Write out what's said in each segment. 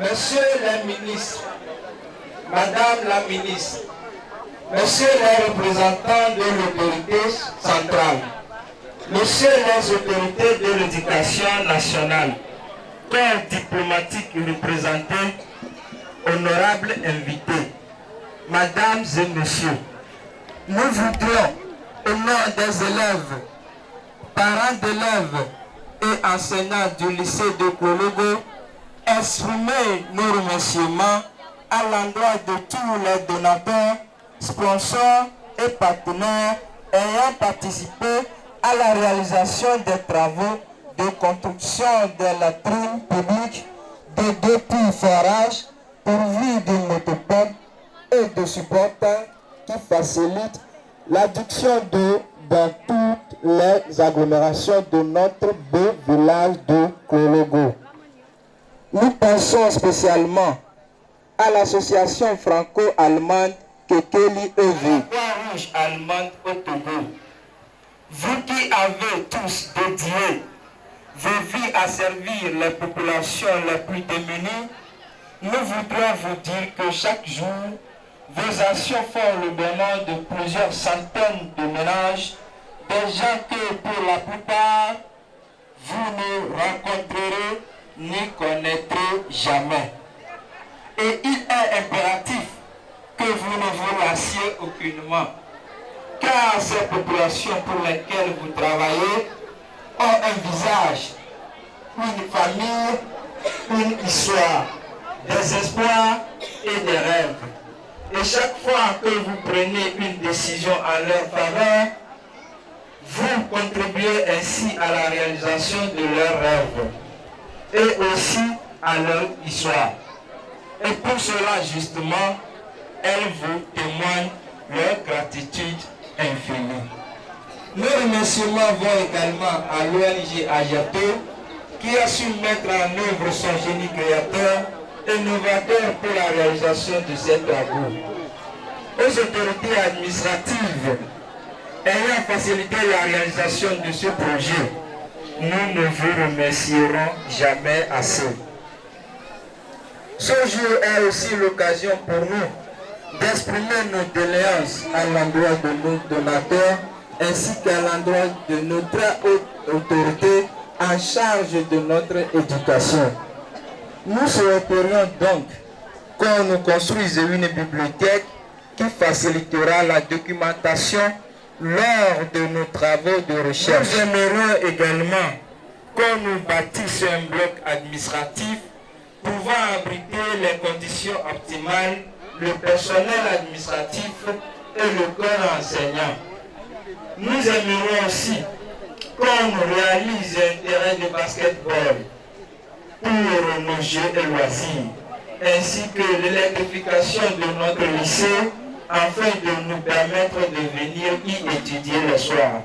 Monsieur le ministre, Madame la ministre, Monsieur les représentants de l'autorité centrale, Monsieur les autorités de l'éducation nationale, corps diplomatique représenté, honorables invités, Mesdames et Messieurs, nous voudrions, au nom des élèves, parents d'élèves et enseignants du lycée de Kologo, exprimer nos remerciements à l'endroit de tous les donateurs, sponsors et partenaires ayant participé à la réalisation des travaux de construction de latrines publiques, de 2 puits forages pourvus de motopompes et de supporters qui facilitent l'adduction d'eau dans toutes les agglomérations de notre beau village de Kologo. Nous pensons spécialement à l'association franco-allemande Kekeli EV, la Croix-Rouge allemande au Togo. Vous qui avez tous dédié vos vies à servir les populations les plus démunies, nous voudrions vous dire que chaque jour, vos actions font le bonheur de plusieurs centaines de ménages, des gens que pour la plupart, vous ne rencontrerez ni connaîtrez jamais. Et il est impératif que vous ne vous lassiez aucunement, car ces populations pour lesquelles vous travaillez ont un visage, une famille, une histoire, des espoirs et des rêves. Et chaque fois que vous prenez une décision en leur faveur, vous contribuez ainsi à la réalisation de leurs rêves et aussi à leur histoire. Et pour cela, justement, elles vous témoignent leur gratitude infinie. Nos remerciements vont également à l'ONG Ajato, qui a su mettre en œuvre son génie créateur et novateur pour la réalisation de ces travaux. Aux autorités administratives ayant facilité la réalisation de ce projet, nous ne vous remercierons jamais assez. Ce jour est aussi l'occasion pour nous d'exprimer nos doléances à l'endroit de nos donateurs ainsi qu'à l'endroit de notre haute autorité en charge de notre éducation. Nous souhaiterions donc qu'on nous construise une bibliothèque qui facilitera la documentation lors de nos travaux de recherche. Nous aimerions également qu'on nous bâtisse un bloc administratif pouvant abriter les conditions optimales, le personnel administratif et le corps enseignant. Nous aimerions aussi qu'on réalise un terrain de basketball pour nos jeux et loisirs, ainsi que l'électrification de notre lycée afin de nous permettre de venir y étudier le soir.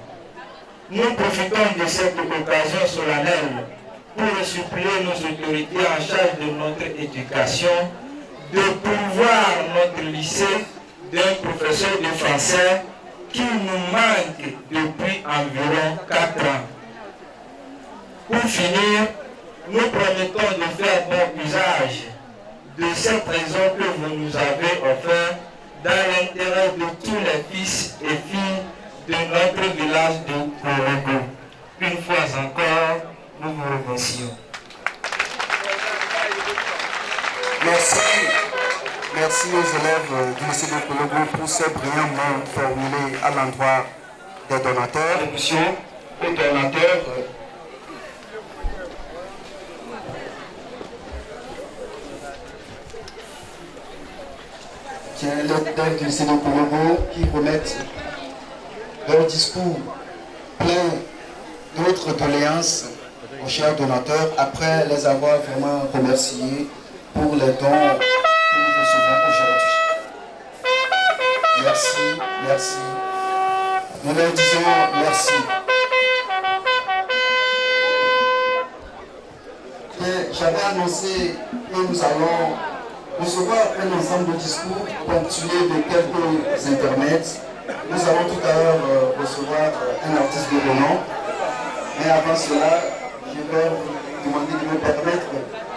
Nous profitons de cette occasion solennelle pour supplier nos autorités en charge de notre éducation de pourvoir notre lycée d'un professeur de français qui nous manque depuis environ 4 ans. Pour finir, nous promettons de faire bon usage de cette raison que vous nous avez offert dans l'intérêt de tous les fils et filles de notre village de Kologo. Une fois encore, nous vous remercions. Merci. Merci aux élèves du lycée de Kologo pour ces brillants mots formulés à l'endroit des donateurs. Monsieur, aux donateurs, qui est l'élève du lycée de Kologo qui remettent leur discours plein d'autres doléances aux chers donateurs après les avoir vraiment remerciés pour les dons que nous recevons aujourd'hui. Merci, merci. Nous leur disons merci. J'avais annoncé que nous allons recevoir un ensemble de discours ponctués de quelques intermèdes. Nous allons tout à l'heure recevoir un artiste de renom. Mais avant cela, je vais demander de me permettre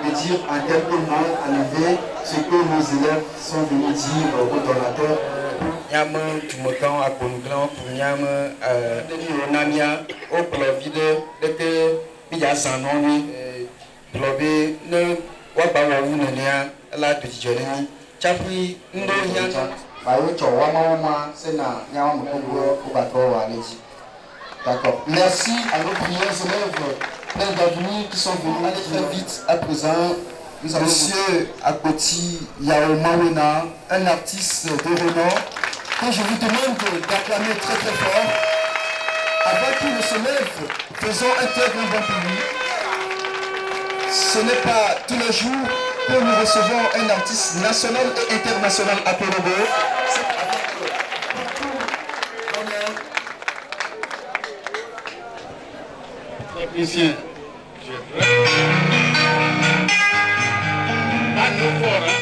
de dire en quelques mots en effet ce que nos élèves sont venus dire aux donateurs. Nyame tumokan akonuglan pour nyame namia au plovide dès que bija sanoni plobe ne waba wawu nenia la de joleni chapri ndo hian ba yo chowa mama sena nyama mkongo ko bato wa leji. D'accord. Merci à nos prières élèves plein d'avenir qui sont venus. Allez très vite à présent. Nous avons Monsieur Akoti Yaomawena, un artiste de renom, que je vous demande d'acclamer très très fort. Avant qu'il ne se lève, faisons un très grand bon pour lui. Ce n'est pas tous les jours que nous recevons un artiste national et international à Porobo. Technicien, pas trop fort, hein?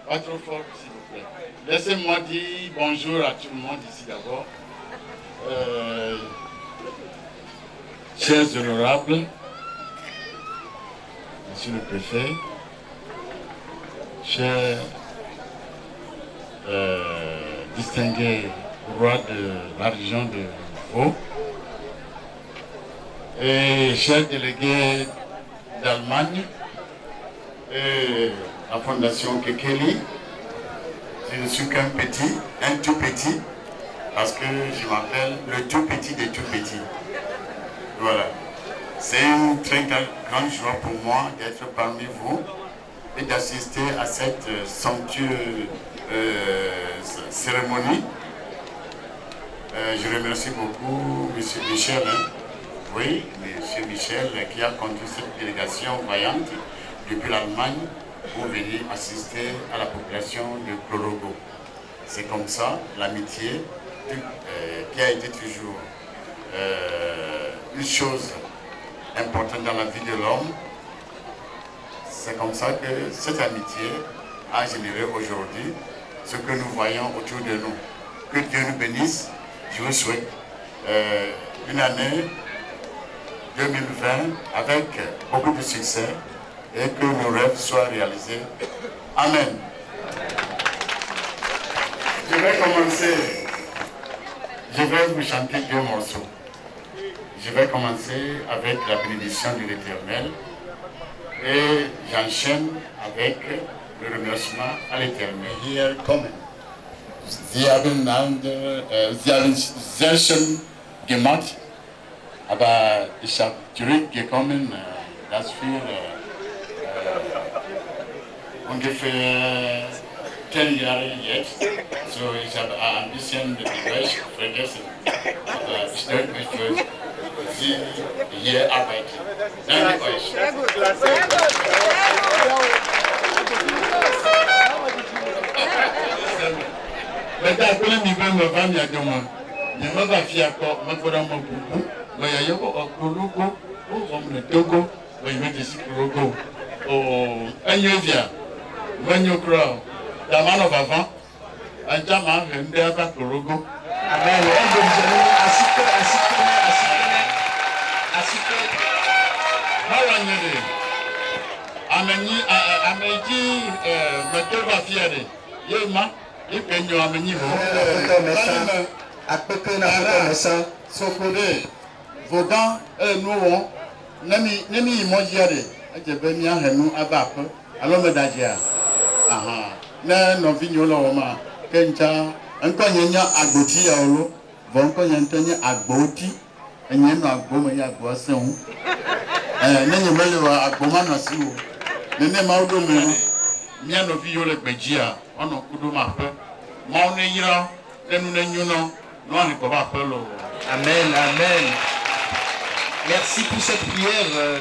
Pas trop fort, s'il vous plaît. Laissez-moi dire bonjour à tout le monde ici d'abord. Chers honorables, Monsieur le Préfet, chers distingués rois de la région de Vaud, et chers délégués d'Allemagne et la fondation Kekeli, je ne suis qu'un petit, un tout petit, parce que je m'appelle le tout petit des tout petits. Voilà. C'est une très grande joie pour moi d'être parmi vous et d'assister à cette somptueuse cérémonie. Je remercie beaucoup M. Michel, oui, M. Michel qui a conduit cette délégation vaillante depuis l'Allemagne pour venir assister à la population de Klorogo. C'est comme ça l'amitié qui a été toujours une chose importante dans la vie de l'homme. C'est comme ça que cette amitié a généré aujourd'hui ce que nous voyons autour de nous. Que Dieu nous bénisse. Je vous souhaite une année 2020 avec beaucoup de succès et que nos rêves soient réalisés. Amen. Je vais vous chanter 2 morceaux. Je vais commencer avec la bénédiction de l'Éternel et j'enchaîne avec le remerciement à l'Éternel. Hier kommen. Sie haben sehr schön gemacht, aber ich habe zurückgekommen, das für ungefähr 10 Jahre jetzt. So, ich habe ein bisschen Deutsch vergessen, aber ich denke, ich will Sie hier arbeiten. Danke euch. Sehr gut, sehr gut. Mais t'as appelé mes femmes, ma femme, il y a 2 mois. Je ne vais pas faire encore, je vais faire mon boulot. Mais il y a un Klorogo, le Togo, je vais ici Klorogo. Un Yovia, un Yokra, la main au avant, un Jama, un Déaba Klorogo. Amen. Ameni, Mateva Fiade, Yema. Vos dents et nous, Nemi Mojiade, je vais m'y ahenu abape, alors me dagia. Aha, non vignoloma, Kencha, encore y'a agoti à olo, bon, quand y'a agoti, et y'a un agoma y'a boisson. N'ayez pas agoma nasiou, n'ayez pas de menu, mien no viole bejia, on a coup de ma peur. Amen, amen. Merci pour cette prière.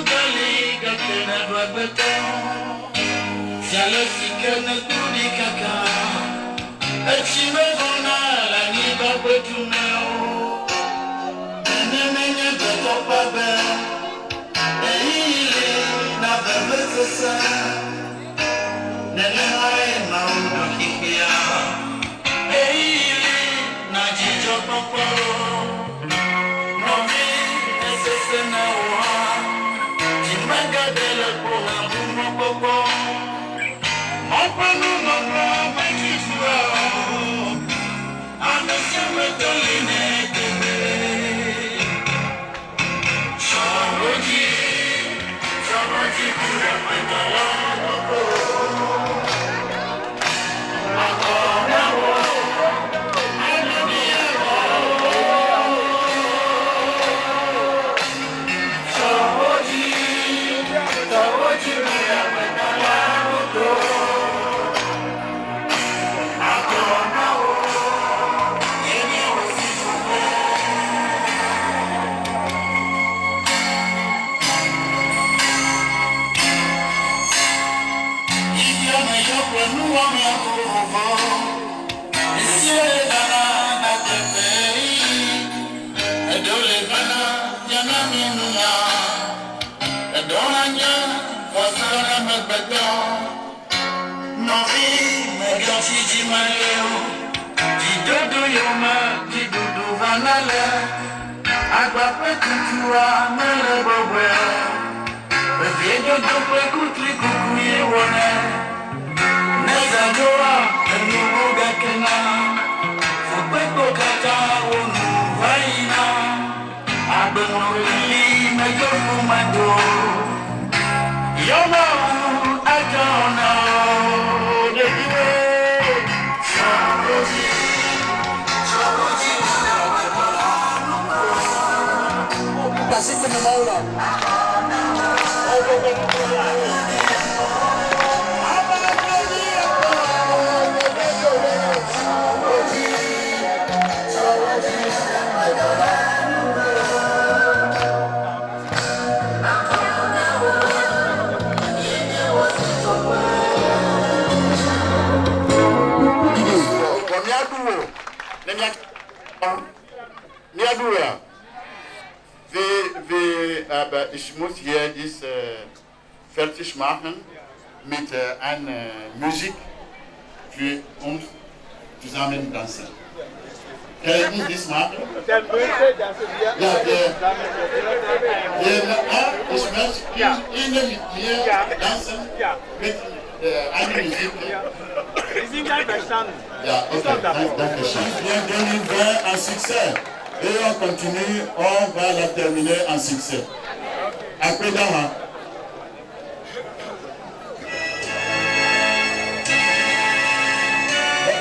Darling Ich muss hier dies fertig machen mit einer Musik für uns zusammen tanzen. Können Sie das machen? Ja, ich möchte Ihnen mit mir tanzen mit einer Musik. Sie sind einverstanden. Ja, okay, danke schön. Bien 2020 un succès. Et on continue, on va la terminer en succès. Après Dama.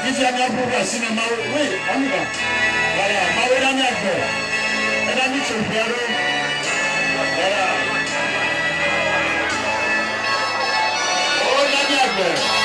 Viviane Abouba, cinéma, oui, on y va. Voilà, Maouela Niakbo. Mesdames et messieurs, voilà. Oh, Niakbo.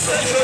Merci.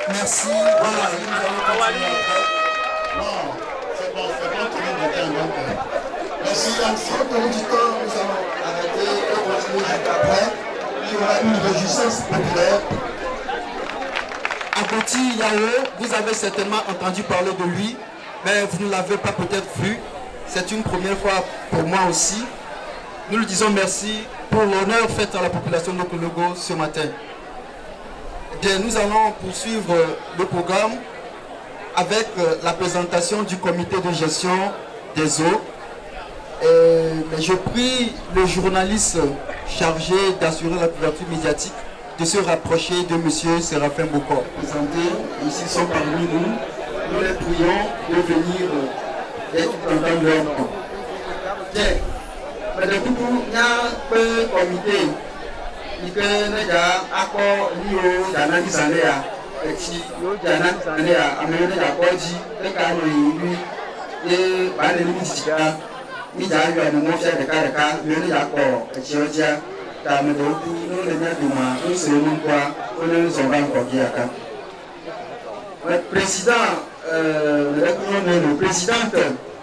Merci. Faute du temps, nous allons arrêter et continuer juste après. Il y aura une réjouissance populaire. Agoti Yao, vous avez certainement entendu parler de lui, mais vous ne l'avez pas peut-être vu. C'est une première fois pour moi aussi. Nous lui disons merci pour l'honneur fait à la population de Kologo ce matin. Et nous allons poursuivre le programme avec la présentation du comité de gestion des eaux. Mais je prie le journaliste chargé d'assurer la couverture médiatique de se rapprocher de M. Séraphin Bokor. Ici sont parmi nous. Nous les prions de venir et d'entendre leur nom. Tiens, mais depuis que nous avons un comité, nous avons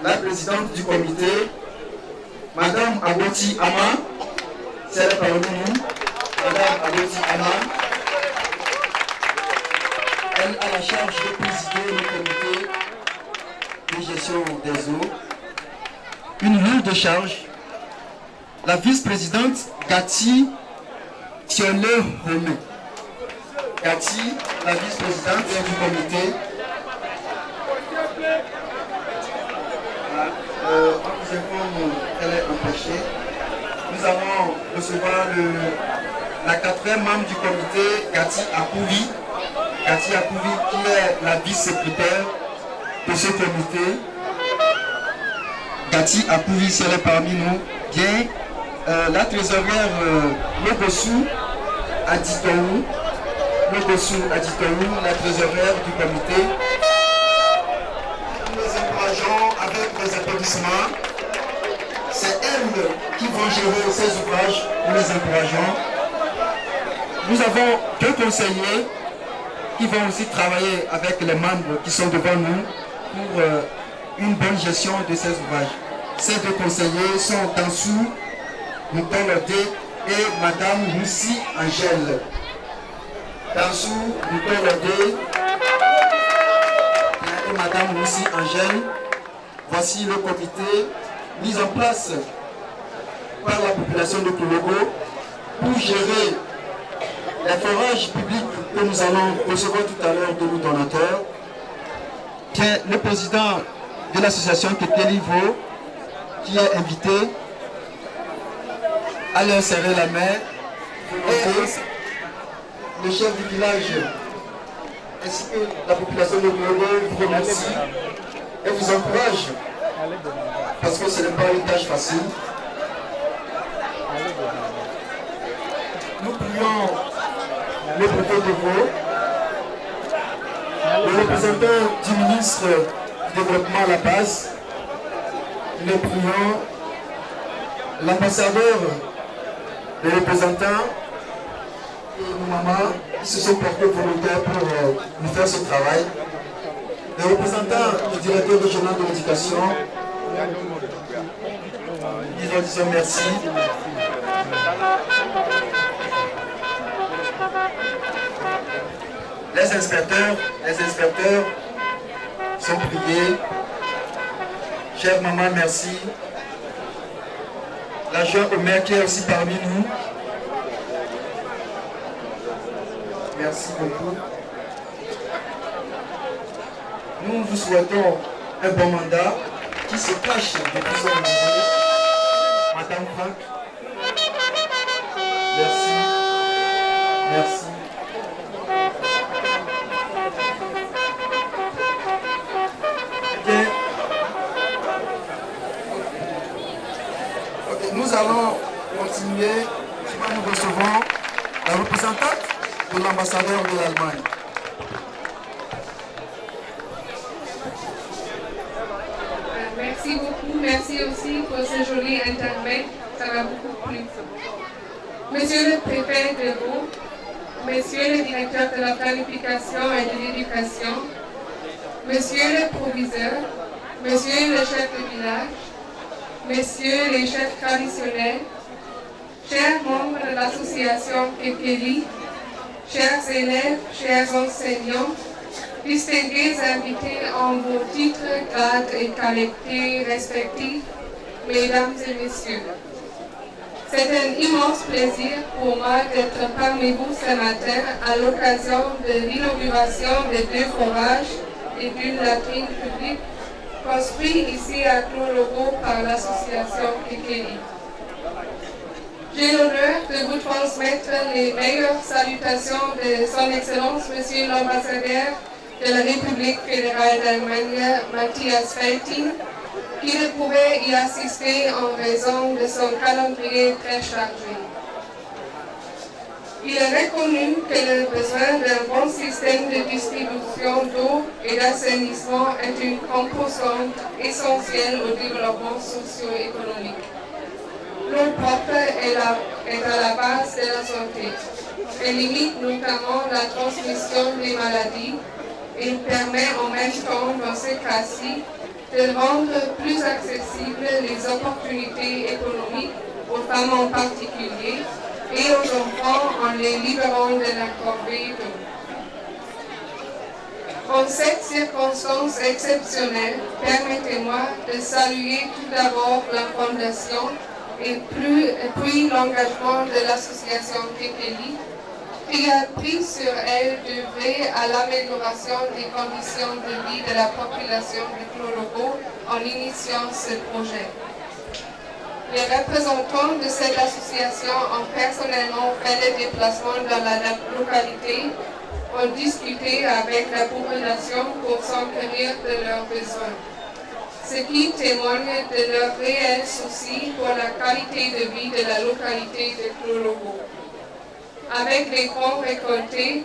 la présidente du comité, Madame Agoti Ama, c'est la parole de nous. Madame Agoti Ama, elle a la charge de présider le comité de gestion des eaux. Une lourde charge. La vice-présidente Gati Thiolé-Homé. Gati, la vice-présidente du comité. elle est empêchée. Nous allons recevoir la 4e membre du comité, Cathy Akouvi. Cathy Akouvi, qui est la vice-secrétaire de ce comité. Cathy Akouvi, si elle est parmi nous, bien. La trésorière Logosu Aditonou, la trésorière du comité. Nous les encourageons avec les applaudissements. C'est elles qui vont gérer ces ouvrages. Nous les encourageons. Nous avons 2 conseillers qui vont aussi travailler avec les membres qui sont devant nous pour une bonne gestion de ces ouvrages. Ces 2 conseillers sont Tansou Mouton-Lodé et Madame Moussi Angèle. Tansou Mouton-Lodé et Madame Moussi Angèle. Voici le comité mis en place par la population de Koulogo pour gérer les forages publics que nous allons recevoir tout à l'heure de nos donateurs. Le président de l'association Ketelivo, qui est invité à leur serrer la main, et le chef du village ainsi que la population de Koulogo vous remercie et vous encourage parce que ce n'est pas une tâche facile. Nous prions le préfet de Vaud, le représentant du ministre du Développement à la base, nous prions l'ambassadeur, les représentants et nos mamans qui se sont portés volontaires pour nous faire ce travail, les représentants du directeur régional de l'éducation, disons merci. Les inspecteurs sont priés. Chère maman, merci. L'adjoint au maire qui est aussi parmi nous. Merci beaucoup. Nous vous souhaitons un bon mandat qui se cache de plus en plus. Madame Franck, merci. Merci. Okay, nous allons continuer. Nous recevons la représentante de l'ambassadeur de l'Allemagne. Merci beaucoup, merci aussi pour ce joli intermède, ça m'a beaucoup plu. Monsieur le préfet de Vaud, monsieur le directeur de la planification et de l'éducation, monsieur le proviseur, monsieur le chef de village, messieurs les chefs traditionnels, chers membres de l'association Kekeli, chers élèves, chers enseignants, distingués invités en vos titres, grades et qualités respectifs, mesdames et messieurs. C'est un immense plaisir pour moi d'être parmi vous ce matin à l'occasion de l'inauguration de 2 forages et d'une latrine publique construits ici à Koulogo par l'association Kekeli. J'ai l'honneur de vous transmettre les meilleures salutations de Son Excellence Monsieur l'ambassadeur de la République fédérale d'Allemagne, Matthias Feltin, qui ne pouvait y assister en raison de son calendrier très chargé. Il est reconnu que le besoin d'un bon système de distribution d'eau et d'assainissement est une composante essentielle au développement socio-économique. L'eau propre est à la base de la santé. Elle limite notamment la transmission des maladies et permet en même temps, dans ce cas-ci, de rendre plus accessibles les opportunités économiques aux femmes en particulier et aux enfants en les libérant de la corvée d'eau. En cette circonstance exceptionnelle, permettez-moi de saluer tout d'abord la Fondation et puis l'engagement de l'association Kekeli, qui a pris sur elle d'œuvrer à l'amélioration des conditions de vie de la population de Clologo en initiant ce projet. Les représentants de cette association ont personnellement fait des déplacements dans la localité, ont discuté avec la population pour s'enquérir de leurs besoins, ce qui témoigne de leur réel souci pour la qualité de vie de la localité de Clologo. Avec les fonds récoltés,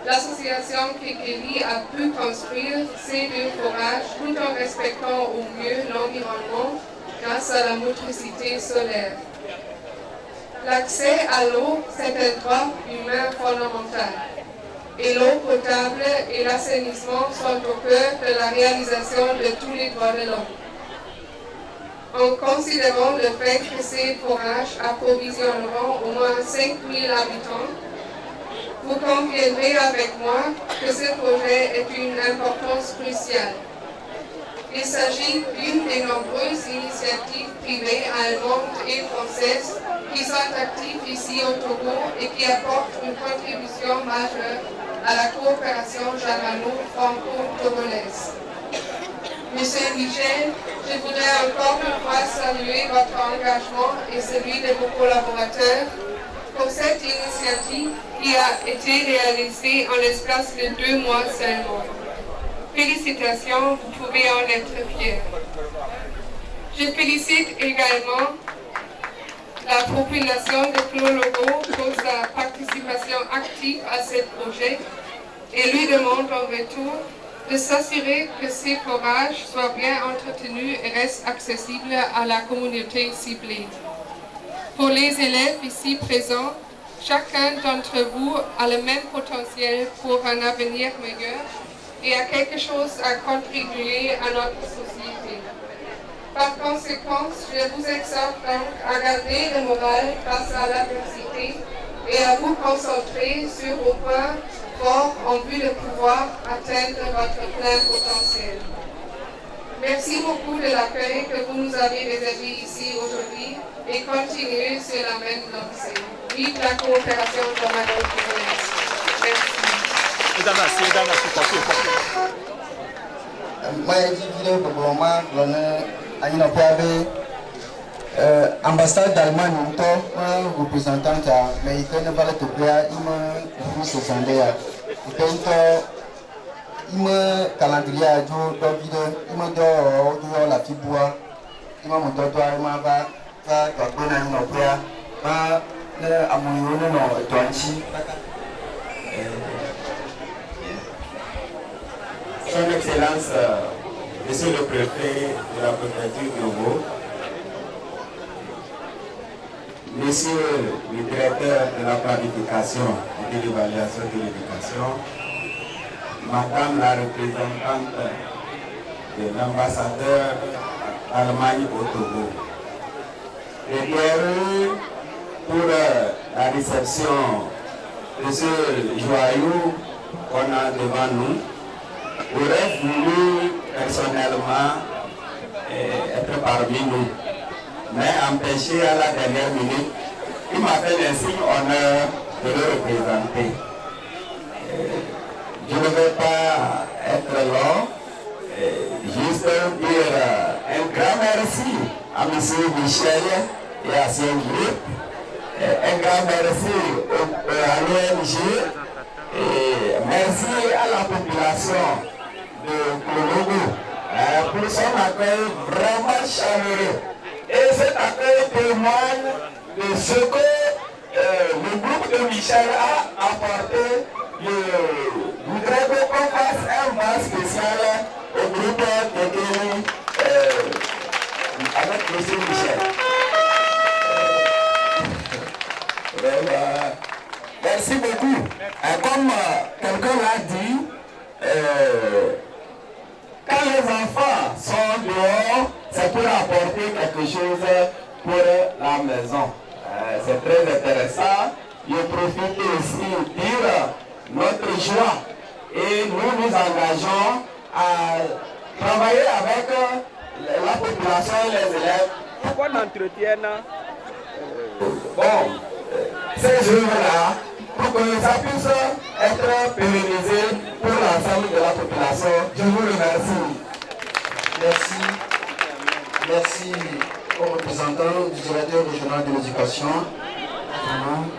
l'association Kekeli a pu construire ces 2 forages tout en respectant au mieux l'environnement grâce à la motricité solaire. L'accès à l'eau, c'est un droit humain fondamental. Et l'eau potable et l'assainissement sont au cœur de la réalisation de tous les droits de l'homme. En considérant le fait que ces forages approvisionneront au moins 5 000 habitants, vous conviendrez avec moi que ce projet est d'une importance cruciale. Il s'agit d'une des nombreuses initiatives privées allemandes et françaises qui sont actives ici au Togo et qui apportent une contribution majeure à la coopération germano-franco-togolaise. Monsieur Michel, je voudrais encore une fois saluer votre engagement et celui de vos collaborateurs pour cette initiative qui a été réalisée en l'espace de 2 mois seulement. Félicitations, vous pouvez en être fiers. Je félicite également la population de Clologo pour sa participation active à ce projet et lui demande en retour de s'assurer que ces forages soient bien entretenus et restent accessibles à la communauté ciblée. Pour les élèves ici présents, chacun d'entre vous a le même potentiel pour un avenir meilleur et a quelque chose à contribuer à notre société. Par conséquent, je vous exhorte donc à garder le moral face à l'adversité et à vous concentrer sur vos points forts en vue de pouvoir atteindre votre plein potentiel. Merci beaucoup de l'accueil que vous nous avez réservé ici aujourd'hui et continuez sur la même lancée. Vive la coopération germano-togolaise. Merci. Ambassade d'Allemagne, représentante, mais il ne va pas te plaire, il me se sentait. Il me calendrier à jour, il me donne la fiboua, il m'a montré toi, il m'a va, à mon nom, Son Excellence, Monsieur le Préfet de la préfecture de Novo, Monsieur le Directeur de la planification et de l'évaluation de l'éducation, Madame la représentante de l'ambassadeur d'Allemagne au Togo, et bienvenue pour la réception de ce joyau qu'on a devant nous. J'aurais voulu personnellement être parmi nous, mais empêché à la dernière minute, il m'a fait l'insigne honneur de le représenter. Je ne vais pas être long, juste dire un grand merci à M. Michel et à son groupe, un grand merci à l'ONG, et merci à la population de Clologo pour son accueil vraiment chaleureux. Et cet accueil témoigne de ce que le groupe de Michel a apporté. Je voudrais qu'on fasse un mois spécial au groupe de Kekeli avec M. Michel. Merci beaucoup. Comme quelqu'un l'a dit, quand les enfants sont dehors, c'est pour apporter quelque chose pour la maison. C'est très intéressant. Je profite aussi de dire notre joie et nous nous engageons à travailler avec la population et les élèves. Pourquoi on entretienne Bon, ces œuvres-là, pour que ça puisse être pérennisé pour l'ensemble de la population. Je vous remercie. Merci. Merci au représentant du directeur régional de l'éducation.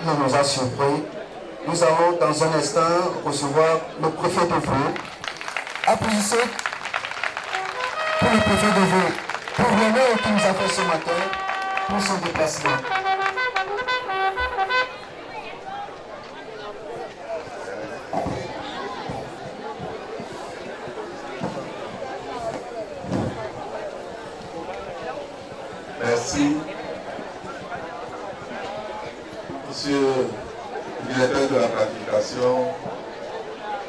Il nous a surpris. Nous allons dans un instant recevoir le préfet de Vaud. Applaudissez pour le préfet de Vaud, pour l'honneur qu'il nous a fait ce matin, pour son déplacement. Merci. Monsieur le directeur de la planification,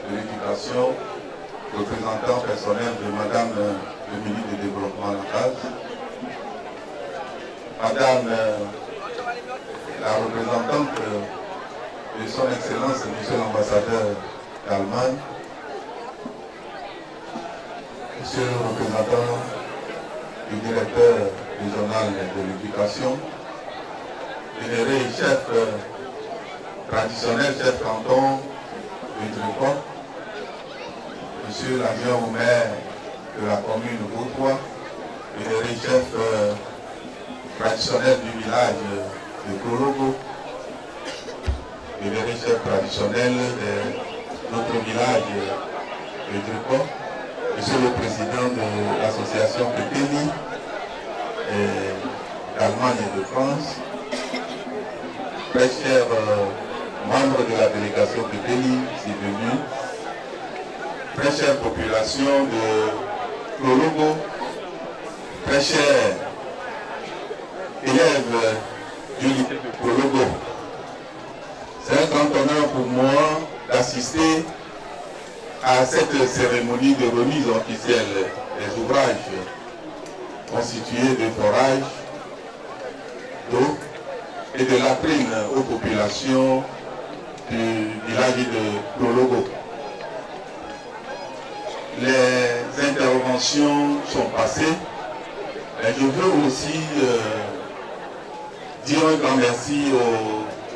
de l'éducation, représentant personnel de Madame le ministre du Développement local, Madame la représentante de son Excellence, Monsieur l'ambassadeur d'Allemagne, Monsieur le représentant du directeur régional de l'éducation, généré chef traditionnel, chef canton du Tricot, Monsieur l'adjoint au maire de la commune de Vautois, généré chef traditionnel du village de Kologo, généré chef traditionnel de notre village de Tricot, Monsieur le président de l'association Péteni d'Allemagne et de France, très chers membres de la délégation Péteni, ici venus, très chère population de Kologo, très chers élèves du lycée de Kologo. C'est un grand honneur pour moi d'assister à cette cérémonie de remise officielle des ouvrages constitués de forages, d'eau et de latrines aux populations du village de Kologo. Les interventions sont passées, mais je veux aussi dire un grand merci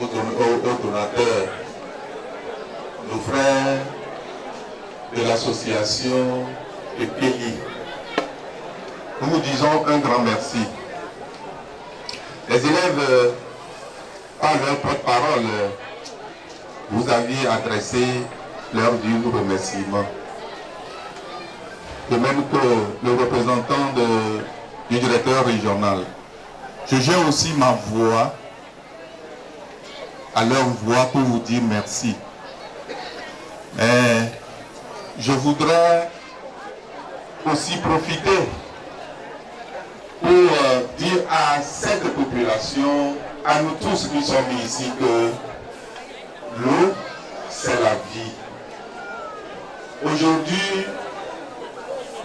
aux donateurs, nos frères de l'association EPI. Nous vous disons un grand merci. Les élèves, par leur porte-parole, vous aviez adressé leur dû remerciement. De même que le représentant du directeur régional. Je joins aussi ma voix à leur voix pour vous dire merci. Mais je voudrais aussi profiter pour dire à cette population, à nous tous qui sommes ici, que l'eau, c'est la vie. Aujourd'hui,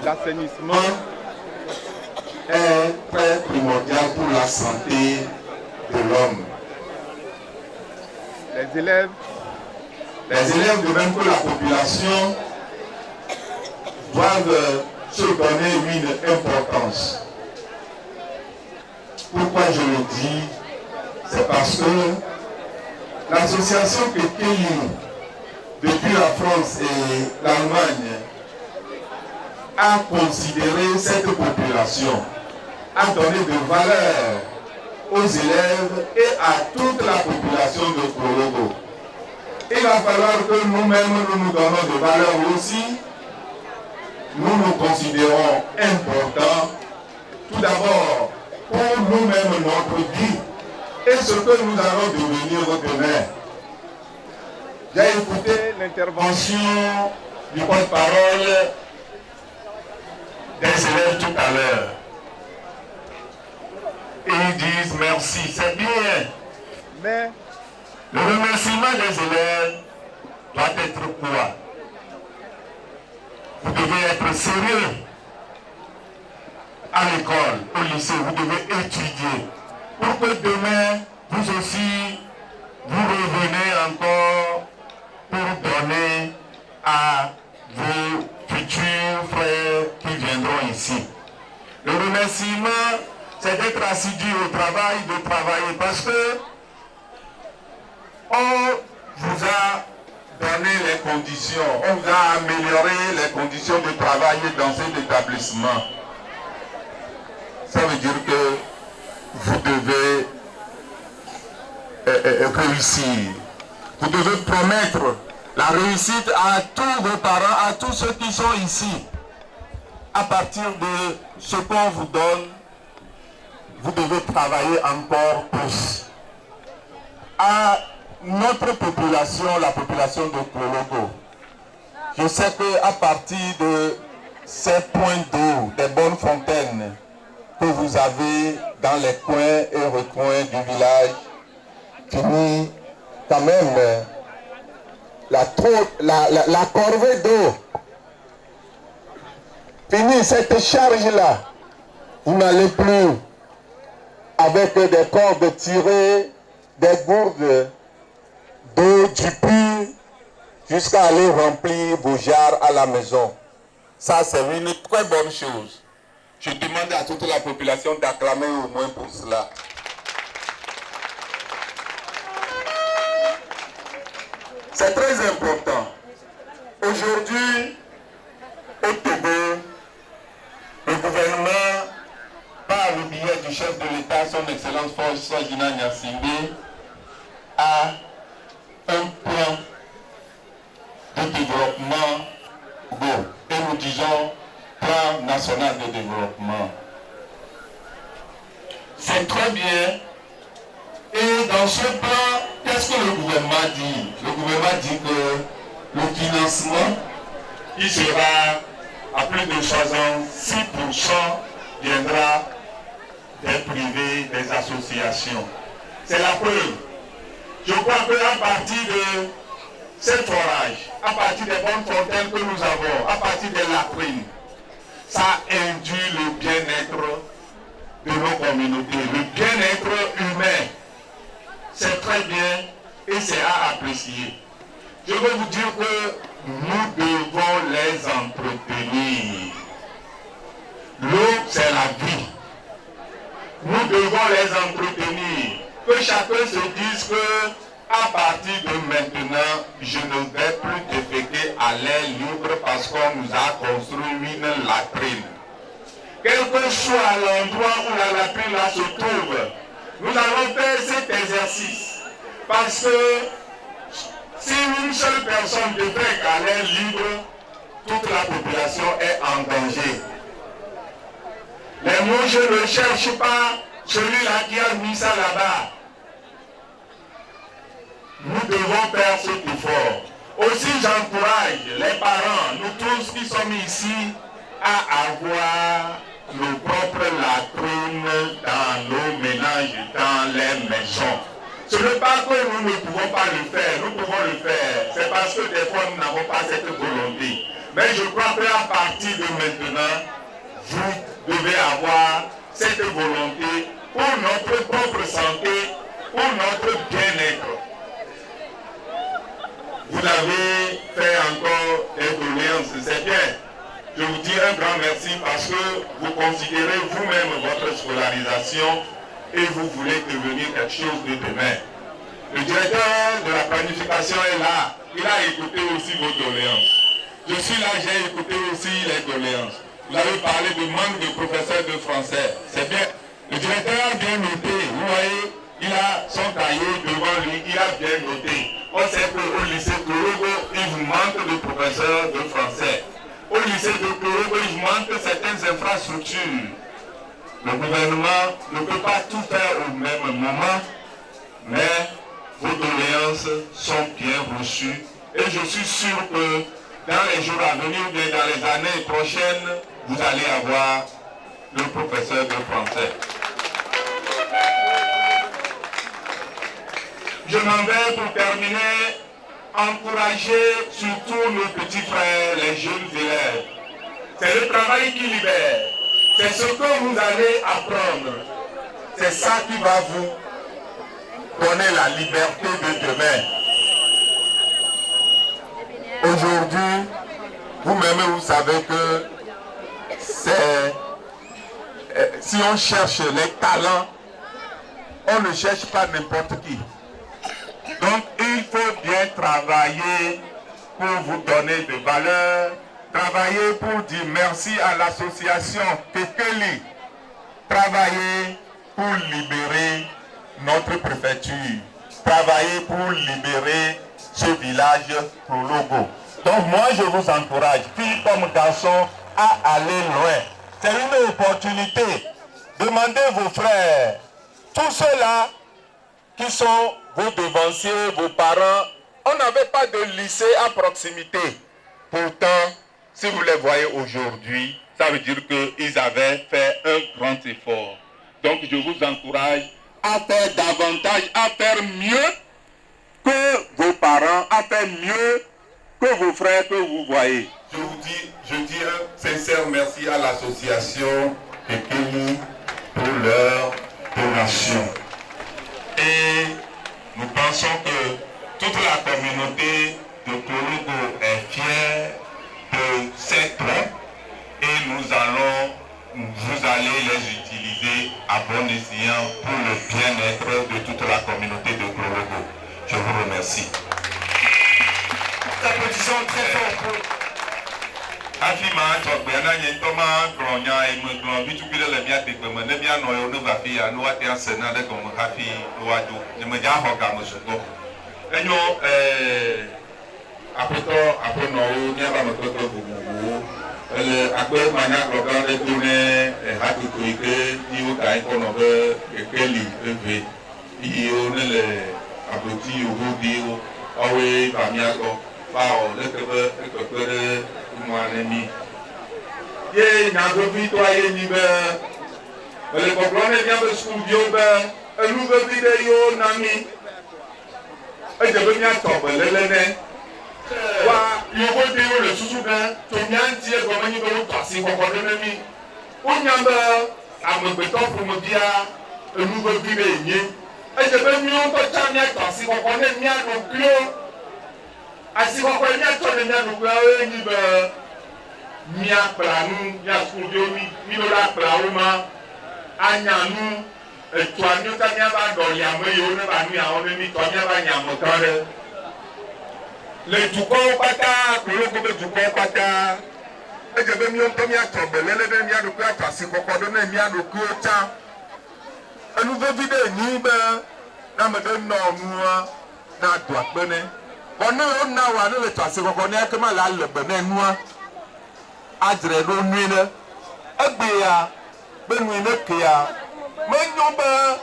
l'assainissement est très primordial pour la santé de l'homme. Les élèves, de même que la population, doivent se donner une importance. Pourquoi je le dis? C'est parce que l'association Péteni, depuis la France et l'Allemagne, a considéré cette population, a donné de valeur aux élèves et à toute la population de Kologo. Il va falloir que nous-mêmes nous donnons de valeur aussi. Nous nous considérons importants, tout d'abord pour nous-mêmes, notre vie et ce que nous allons devenir demain. J'ai écouté l'intervention du porte-parole des élèves tout à l'heure. Et ils disent merci, c'est bien. Mais le remerciement des élèves doit être quoi? Vous devez être sérieux à l'école, au lycée, vous devez étudier pour que demain, vous aussi, vous revenez encore pour donner à vos futurs frères qui viendront ici. Le remerciement, c'est d'être assidu au travail, de travailler, parce que on vous a donné les conditions, on vous a amélioré les conditions de travail dans cet établissement. Ça veut dire que vous devez réussir. Vous devez promettre la réussite à tous vos parents, à tous ceux qui sont ici. À partir de ce qu'on vous donne, vous devez travailler encore plus. À notre population, la population de Klologo, je sais qu'à partir de ces points d'eau, des bonnes fontaines que vous avez dans les coins et recoins du village, finit quand même la corvée d'eau. Fini cette charge-là. Vous n'allez plus avec des cordes tirées, des gourdes d'eau du puits jusqu'à aller remplir vos jarres à la maison. Ça, c'est une très bonne chose. Je demande à toute la population d'acclamer au moins pour cela. C'est très important. Aujourd'hui, au Togo, le gouvernement, par le biais du chef de l'État, son Excellence Fagina Gnassingbé, a un plan de développement et nous disons plan national de développement. C'est très bien. Et dans ce plan, qu'est-ce que le gouvernement dit? Le gouvernement dit que le financement, qui sera à plus de 66%, viendra des privés, des associations. C'est la preuve. Je crois qu'à partir de cet forage, à partir des bonnes fontaines que nous avons, à partir des latrines, ça induit le bien-être de nos communautés, le bien-être humain. C'est très bien et c'est à apprécier. Je veux vous dire que nous devons les entretenir. L'eau, c'est la vie. Nous devons les entretenir. Que chacun se dise que à partir de maintenant, je ne vais plus déféquer à l'air libre parce qu'on nous a construit une latrine. Quel que soit l'endroit où la latrine là se trouve, nous allons faire cet exercice. Parce que si une seule personne défèque à l'air libre, toute la population est en danger. Les mots, je ne cherche pas celui-là qui a mis ça là-bas. Nous devons faire cet effort. Aussi, j'encourage les parents, nous tous qui sommes ici, à avoir nos propres latrines dans nos ménages, dans les maisons. Ce n'est pas que nous ne pouvons pas le faire, nous pouvons le faire. C'est parce que des fois nous n'avons pas cette volonté. Mais je crois qu'à partir de maintenant, vous devez avoir cette volonté pour notre propre santé, pour notre bien-être. Vous avez fait encore des doléances, c'est bien. Je vous dis un grand merci parce que vous considérez vous-même votre scolarisation et vous voulez devenir quelque chose de demain. Le directeur de la planification est là. Il a écouté aussi vos doléances. Je suis là, j'ai écouté aussi les doléances. Vous avez parlé de manque de professeurs de français. C'est bien. Le directeur a bien noté. Vous voyez, il a son cahier devant lui. Il a bien noté. On sait qu'au lycée de Klologo, il vous manque de professeurs de français. Au lycée de Klologo, il vous manque certaines infrastructures. Le gouvernement ne peut pas tout faire au même moment, mais vos doléances sont bien reçues. Et je suis sûr que dans les jours à venir, mais dans les années prochaines, vous allez avoir le professeur de français. Je m'en vais pour terminer, encourager surtout nos petits frères, les jeunes élèves. C'est le travail qui libère. C'est ce que vous allez apprendre. C'est ça qui va vous donner la liberté de demain. Aujourd'hui, vous-même, vous savez que si on cherche les talents, on ne cherche pas n'importe qui. Donc, il faut bien travailler pour vous donner de valeur, travailler pour dire merci à l'association Kekeli, travailler pour libérer notre préfecture, travailler pour libérer ce village Prologo. Donc moi je vous encourage, filles comme garçons, à aller loin. C'est une opportunité. Demandez vos frères, tous ceux-là qui sont vos devanciers, vos parents. On n'avait pas de lycée à proximité. Pourtant, si vous les voyez aujourd'hui, ça veut dire qu'ils avaient fait un grand effort. Donc je vous encourage à faire davantage, à faire mieux que vos parents, à faire mieux que vos frères que vous voyez. Je dis un sincère merci à l'association Kekeli pour leur donation. Et nous pensons que toute la communauté de Prologo est fière de ces dons et nous allons vous allez les utiliser à bon escient pour le bien-être de toute la communauté de Prologo. Je vous remercie. Applaudissons très fort pour... Afima, Tokbena, Yentoma, Gronya, et Mugron, Vitukile, le Mia Tekma, Nebia, no Novafia, no Atia Sena, de Gomo Hafi, Loado, Nemeja Hoga Mosuko. Et nous, après nous, Niaba Mokoto, après Mania Grogan, de Tourne, Hatukuike, Dio Kaikonobe, Keli, Eve, Ionele, Aboti, Udio, Awe, Pamiago. Wow, look at mon ami. Ye, n'a pas vu toi, ye, ni ben. Le comprendre bien le studio, ben. Un nouveau vidéo, nami. Et je veux bien tomber, le lene. Wa, il faut dire le sous ben. Tu viens dire comment il veut passer, qu'on connaît l'ami. On y a ben, à me béton pour me dire, un nouveau vidéo, et je veux mieux entendre bien passer, qu'on connaît bien le plus. Asi kɔkɔ miatɔ ne mianukuawo nyi be miakpla nu miasukuviwo mi ɖo la kplawo ma anya nu etua mi ta miava ɖɔli ame yiwo ne ba nu yawo ne mi tɔ miava nyame gã ɖe le dukɔwo katã Prologo be dukɔwo katã edze be miwo ŋutɔ miatɔ belele ɖe miaɖokui atɔ asi kɔkɔ ɖo ne miaɖokuiwo tsã enuvevi ɖe nyi be ne ame ɖe nɔ nua na do akpe nɛ. Bon, on a le passé, on connaît comment la le benenois adresse au nuit. Et bien, benouine qui a. Mais non, ben,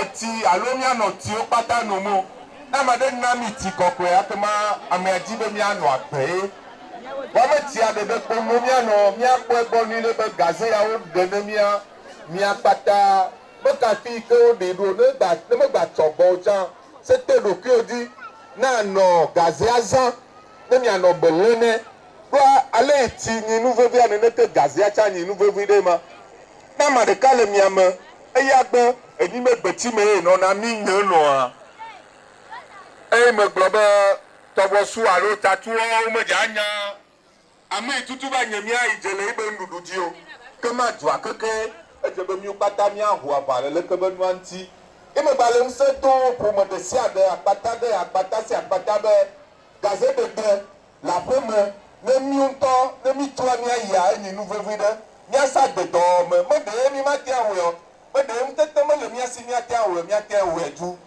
et si à l'omia noti au patanomo, n'a madame Namiti Coquea, comment a me dit de mia noir pay. Wametia de Pomomia no, mia poeboni le gazé à haut de mia pata, Bocafi que des données that ne me bat son bon temps. C'était le que dit. Na no gaziaza ne mi ano belene kwa ale ti ni nuvevi ane ne te gazia cha ni nuvevi de ma na ma de kale mi ame eya gbe eni me gbeti me no na mi nye no a e me glo be tobo su alo tatu o me janya ame tutu ba nye mi a ijele ibe ndudu ji o ke ma du akeke e je be mi pata mi ahu avale le ke be nu anti. Et me balem se to pour me décider akpata si akpata be gazé de be la première ne miunto ne mi toa mi aya ni nuvevi de mi asa de do me de mi ma tia wo me de m tete me le mi asi mi tia wo edu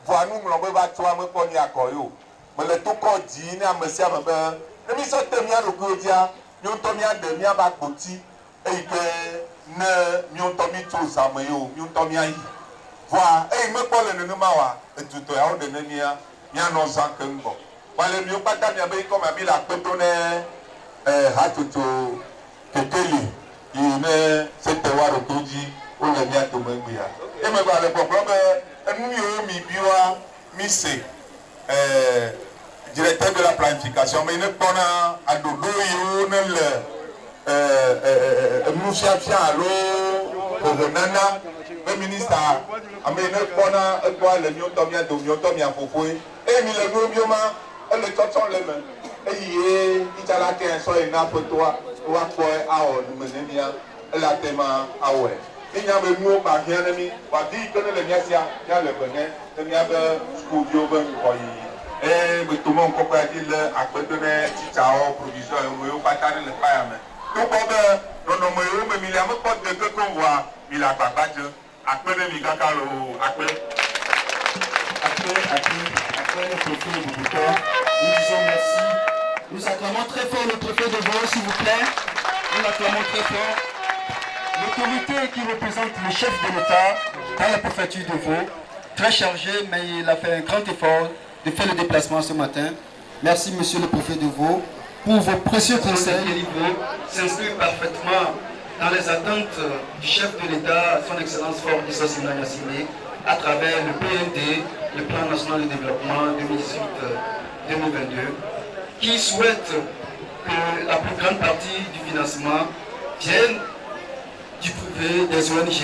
vo anu mlo be ba toa me ko ni akoyo me le to ko ji ni amesi ame be ne mi so te mi aroku dia mi unto mi ade mi aba gboti e ke ne mi unto mi to zame yo mi unto mi ayi. Voilà, et me parle de nous, et tout à l'heure de Nemia, il y a nos enquêtes. Voilà, le mieux pas d'amener comme ami la pétonne, Hatuto, Kekeli, il est cette voie de Koji, ou le mien de Menguia. Et me parle pour nous, mi bioa, missé, directeur de la planification, mais il ne pas à Dodo, il ne le Moussafia, l'eau, le Nana. Le ministre a amené pendant quoi le miotomia de miotomia fofoué et mi le mioma et le toton le main et il a la terre soit une apple toi ou à quoi à on menemia et la tema à ouais il y a le mot par rien ami va dire que le miasia il y a le bonnet le mia de studio ben quoi et me tombe encore pas dire à quoi donner tchao provision et au patane le pas mais tout comme non mais il y a pas de que qu'on voit il a pas pas de à quoi de miga kalo à quoi après le préfet de Bouton, nous disons merci. Nous acclamons très fort le préfet de Vaud, s'il vous plaît. Nous l'acclamons très fort. L'autorité qui représente le chef de l'État dans la préfecture de Vaud, très chargé, mais il a fait un grand effort de faire le déplacement ce matin. Merci, monsieur le préfet de Vaud, pour vos précieux conseils. S'inscrit parfaitement dans les attentes du chef de l'État, son Excellence Fort Issa Sina Yassine, à travers le PND, le Plan National de Développement 2018-2022, qui souhaite que la plus grande partie du financement vienne du privé, des ONG,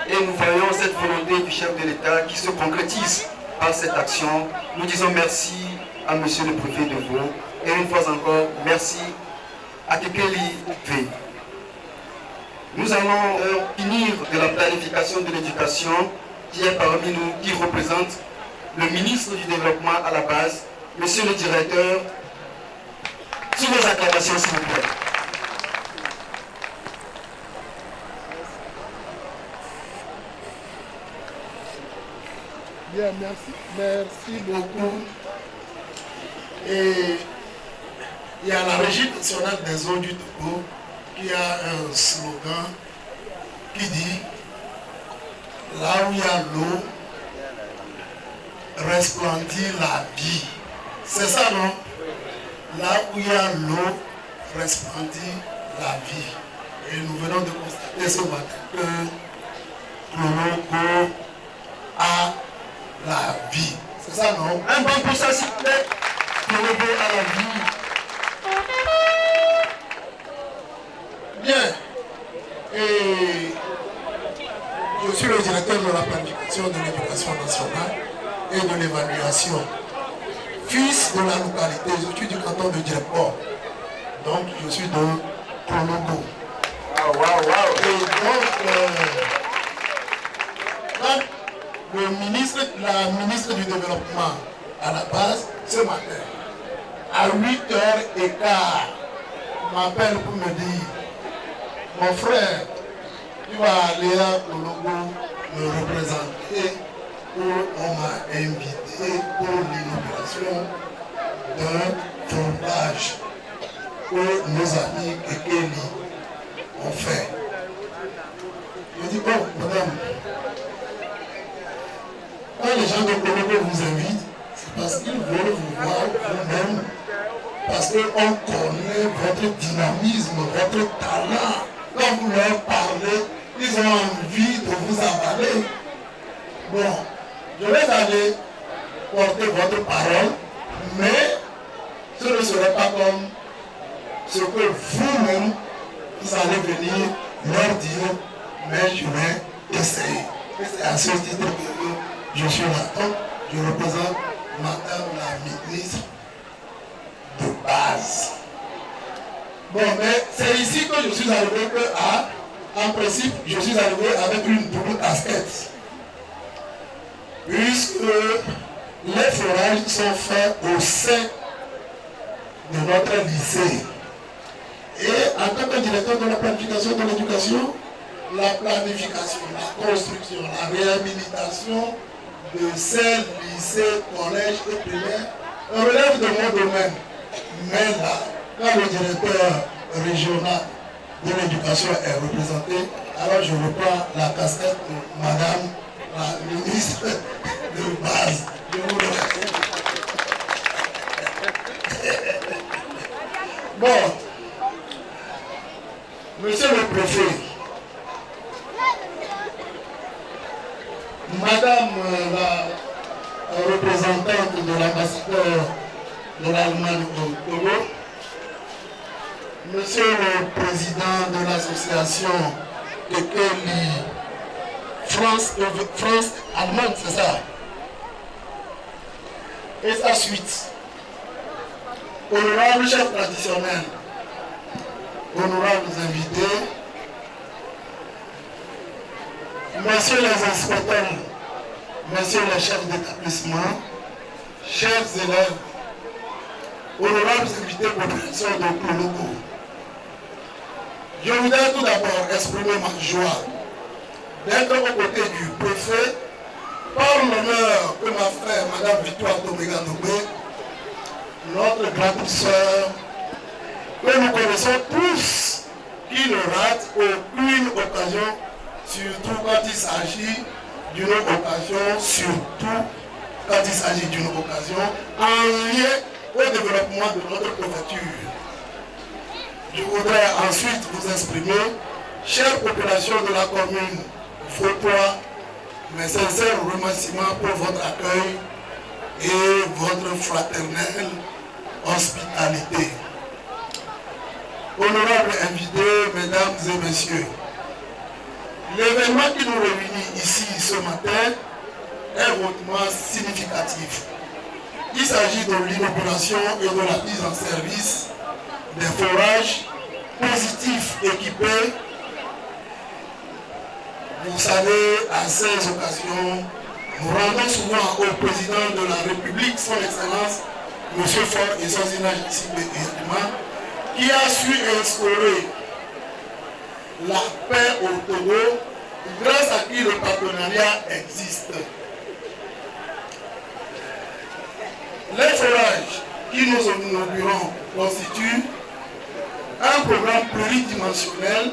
et nous voyons cette volonté du chef de l'État qui se concrétise par cette action. Nous disons merci à monsieur le préfet de Vaud, et une fois encore, merci à Kekeli V. Nous allons finir de la planification de l'éducation qui est parmi nous, qui représente le ministre du Développement à la base, monsieur le directeur, sous vos acclamations s'il vous plaît. Bien, merci beaucoup. Et il y a la Régie nationale des eaux du Togo qui a un slogan qui dit « Là où il y a l'eau, resplendit la vie ». C'est ça, non? Là où il y a l'eau, resplendit la vie. Et nous venons de constater ce matin que l'eau a la vie. C'est ça, non? Un bon pour ça, s'il vous plaît. L'eau a la vie. Bien. Et je suis le directeur de la planification de l'éducation nationale et de l'évaluation. Fils de la localité, je suis du canton de Djepor. Donc je suis de Kologo. Et donc, la ministre du Développement à la base, ce matin, à 8h15, m'appelle pour me dire, mon frère, tu vas aller à Kologo me représenter où on m'a invité pour l'inauguration d'un tournage que nos amis Kekeli ont fait. Je dis, bon, madame, quand les gens de Kologo vous invitent, c'est parce qu'ils veulent vous voir vous-même, parce qu'on connaît votre dynamisme, votre talent. Quand vous leur parlez, ils ont envie de vous avaler. Bon, je vais aller porter votre parole, mais ce ne serait pas comme ce que vous-même, vous allez venir leur dire, mais je vais essayer. C'est à ce titre que je suis là. Donc, je représente Madame la ministre de base. Bon, mais c'est ici que je suis arrivé en principe, je suis arrivé avec une double casquette. Puisque les forages sont faits au sein de notre lycée. Et en tant que directeur de la planification de l'éducation, la planification, la construction, la réhabilitation de ces lycées, collèges et primaires relève de mon domaine. Mais là, quand le directeur régional de l'éducation est représenté, alors je reprends la casquette de Madame la ministre de base. Je vous remercie. Bon, monsieur le préfet, Madame la représentante de l'ambassadeur de l'Allemagne au Togo, monsieur le président de l'association Kekeli France allemande, c'est ça. Et sa suite, honorable chef traditionnel, honorables invités, messieurs les inspecteurs, messieurs les chefs d'établissement, chers élèves, honorables invités population de Koulougou, je voudrais tout d'abord exprimer ma joie d'être aux côtés du préfet par l'honneur que m'a fait Madame Victoire Tomega Nobé, notre grande sœur, que nous connaissons tous, qui ne rate aucune occasion, surtout quand il s'agit d'une occasion, en lien au développement de notre préfecture. Je voudrais ensuite vous exprimer, chère population de la commune Fautois, mes sincères remerciements pour votre accueil et votre fraternelle hospitalité. Honorables invités, mesdames et messieurs, l'événement qui nous réunit ici ce matin est hautement significatif. Il s'agit de l'inauguration et de la mise en service des forages positifs équipés. Vous savez, à ces occasions, nous rendons souvent au président de la République, son Excellence, M. Faure et son qui a su instaurer la paix au Togo, grâce à qui le partenariat existe. Les forages qui nous inaugurons constituent un programme pluridimensionnel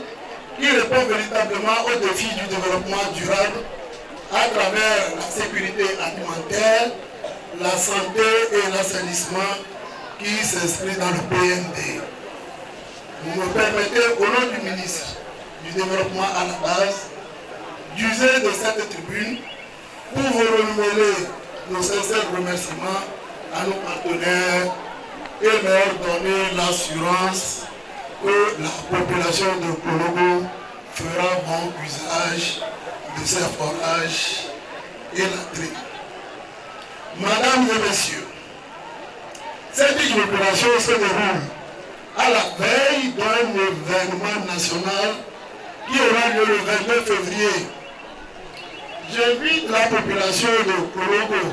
qui répond véritablement aux défis du développement durable à travers la sécurité alimentaire, la santé et l'assainissement qui s'inscrit dans le PND. Vous me permettez, au nom du ministre du Développement à la base, d'user de cette tribune pour vous renouveler nos sincères remerciements à nos partenaires et leur donner l'assurance que la population de Koulougou fera bon usage de ces forages et la tri. Mesdames et messieurs, cette opération se déroule à la veille d'un événement national qui aura lieu le 29 février. J'invite la population de Koulougou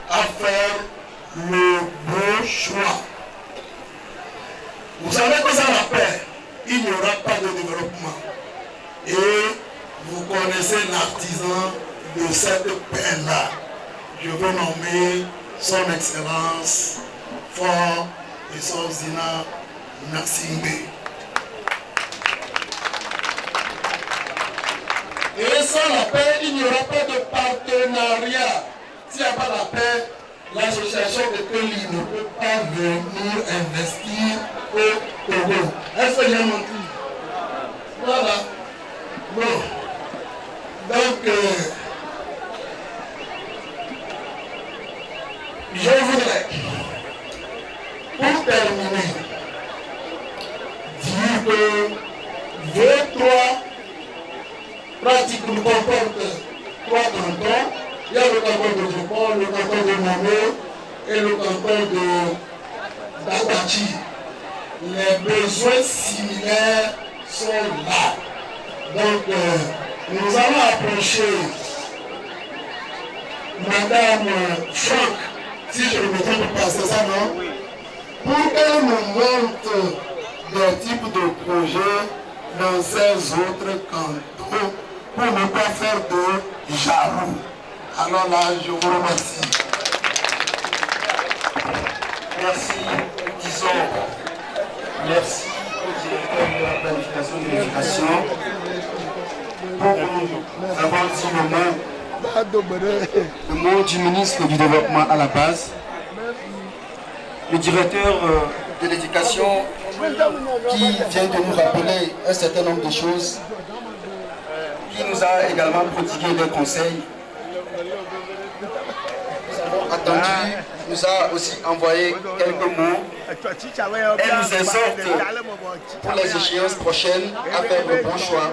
à faire le bon choix. Vous savez que sans la paix, il n'y aura pas de développement. Et vous connaissez l'artisan de cette paix-là. Je veux nommer son Excellence Faure et son Zina Nassingbe. Et sans la paix, il n'y aura pas de partenariat. S'il n'y a pas la paix, l'association de Keli ne peut pas venir investir au Togo. Est-ce que j'ai menti? Voilà. Bon. Donc, je voudrais, pour terminer, dire que 23 pratiques nous comportent 3 cantons. Il y a le canton de Jopon, le canton de Mono et le canton de d'Abachi. Les besoins similaires sont là. Donc, nous allons approcher Madame Franck, si je ne me trompe pas, c'est ça, non? Pour qu'elle nous montre des types de projets dans ces autres cantons, pour ne pas faire de jaloux. Alors là, je vous remercie. Merci, disons, merci au directeur de la planification de l'éducation pour nous avoir dit le mot du ministre du Développement à la base, le directeur de l'éducation qui vient de nous rappeler un certain nombre de choses, qui nous a également prodigué des conseils. Attendu, nous a aussi envoyé quelques mots. Elle nous exhorte pour les échéances prochaines à faire le bon choix,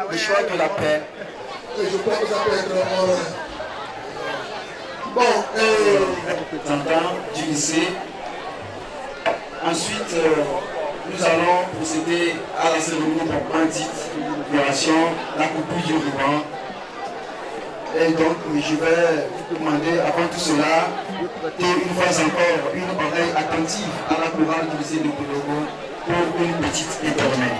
le choix de la paix. Et je crois que ça peut être représentant du lycée. Ensuite, nous allons procéder à la cérémonie proprement dite, l'inauguration, la coupure du ruban. Et donc, je vais vous demander, avant tout cela, une fois encore, une oreille attentive à la chorale du lycée de Koulogo pour une petite éternelle.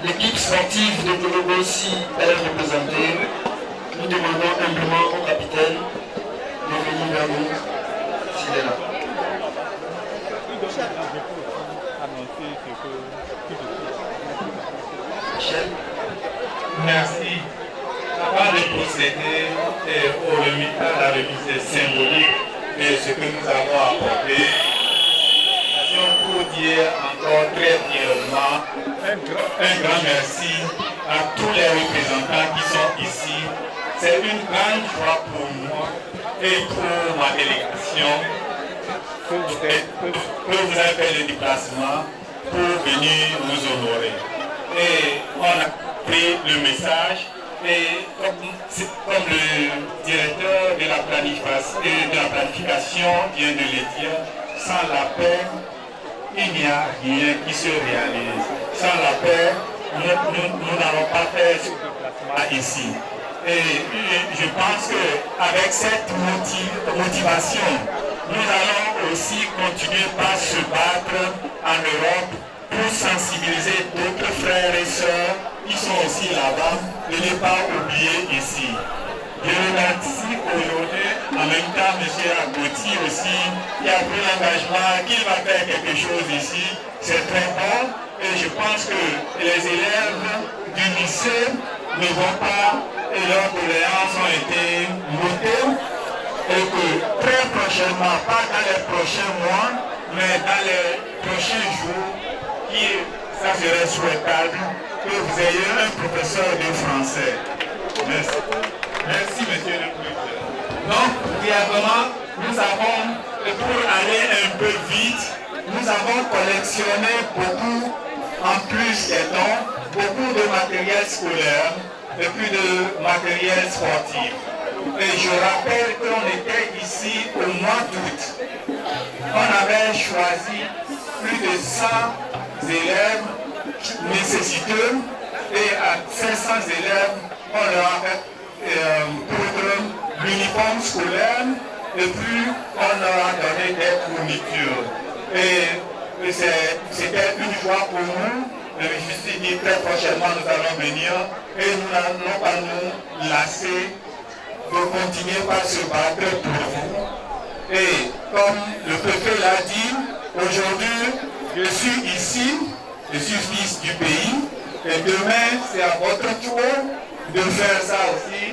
L'équipe sportive de Koulogo, si elle est représentée, nous demandons humblement au capitaine de venir vers nous s'il est là. Michel. Merci. Avant de procéder à la remise symbolique de ce que nous avons apporté, pour dire encore très fièrement un grand merci à tous les représentants qui sont ici. C'est une grande joie pour moi et pour ma délégation que vous avez fait le déplacement pour venir nous honorer. Et on a pris le message et comme le directeur de la planification vient de le dire, sans la paix, il n'y a rien qui se réalise. Sans la paix, nous n'allons pas faire ce déplacement ici. Et je pense qu'avec cette motivation, nous allons aussi continuer par se battre en Europe pour sensibiliser d'autres frères et sœurs qui sont aussi là-bas, de ne pas oublier ici. Je remercie aujourd'hui en même temps M. Agoti aussi, qui a pris l'engagement qu'il va faire quelque chose ici. C'est très bon et je pense que les élèves du lycée ne vont pas et leurs doléances ont été notées et que très prochainement, pas dans les prochains mois, mais dans les prochains jours, ça serait souhaitable que vous ayez un professeur de français. Merci. Merci, monsieur le président. Donc, brièvement, nous avons, pour aller un peu vite, nous avons collectionné beaucoup, en plus des dons, beaucoup de matériel scolaire et puis de matériel sportif. Et je rappelle qu'on était ici au mois d'août. On avait choisi plus de 100 élèves nécessiteux et à 500 élèves, on leur a fait pour l'uniforme scolaire et puis on leur a donné des fournitures. Et c'était une joie pour nous. Je me suis dit très prochainement nous allons venir et nous n'allons pas nous lasser de continuer par se battre pour vous. Et comme le préfet l'a dit, aujourd'hui je suis ici, je suis fils du pays et demain c'est à votre tour de faire ça aussi,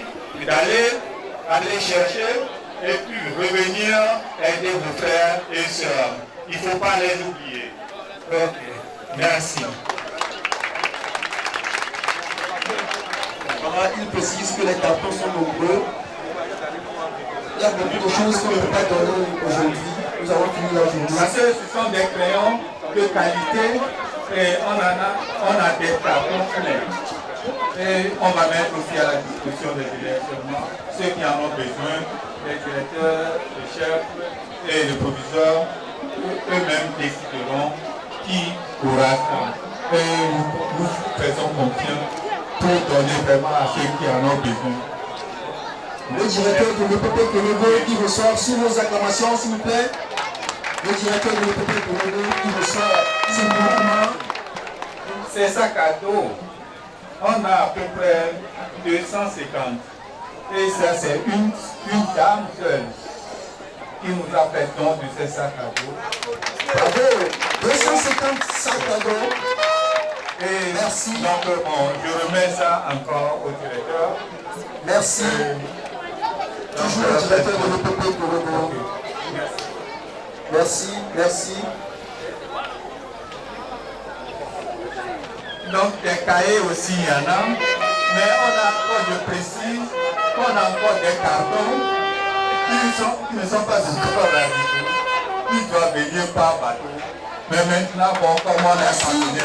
d'aller chercher et puis revenir aider vos frères et sœurs. Il ne faut pas les oublier. Ok, merci. Il précise que les cartons sont nombreux. Il y a beaucoup de choses qu'on ne peut pas donner aujourd'hui. Nous avons fini la journée. Parce que ce sont des crayons de qualité et on a des cartons pleins. Et on va mettre aussi à la disposition des élèves seulement ceux qui en ont besoin, les directeurs, les chefs et les proviseurs, eux-mêmes décideront qui aura ça. Et nous faisons confiance pour donner vraiment à ceux qui en ont besoin. Le directeur de l'EPP Konogo qui ressort sous vos acclamations, s'il vous plaît. Le directeur de l'EPP Konogo qui ressort sous mouvement. Ces sacs à dos, on a à peu près 250. Et ça, c'est une dame seule qui nous a fait don de ces sacs à dos. Bravo, 250 sacs à dos. Et merci. Donc, je remets ça encore au directeur. Merci. Toujours le directeur de l'EPP Konogo. Merci, merci. Donc, des cahiers aussi, il y en a. Mais on a encore, je précise, qu'on a encore des cartons qui ne sont pas encore arrivés. Ils doivent venir par bateau. Mais maintenant, bon, comme on a continué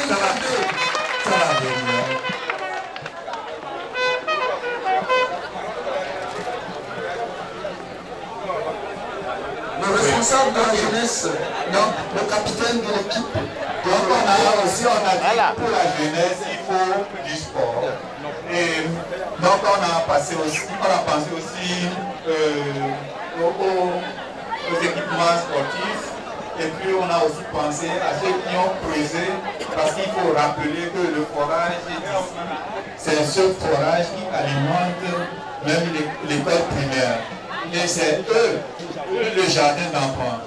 ça va venir. Le responsable de la jeunesse, donc le capitaine de l'équipe. Donc on a aussi, on a dit pour la jeunesse, il faut du sport. Et donc on a pensé aussi aux équipements sportifs. Et puis on a aussi pensé à ceux qui ont creusé, parce qu'il faut rappeler que le forage ici, c'est ce forage qui alimente même l'école primaire. Et c'est eux, le jardin d'enfants.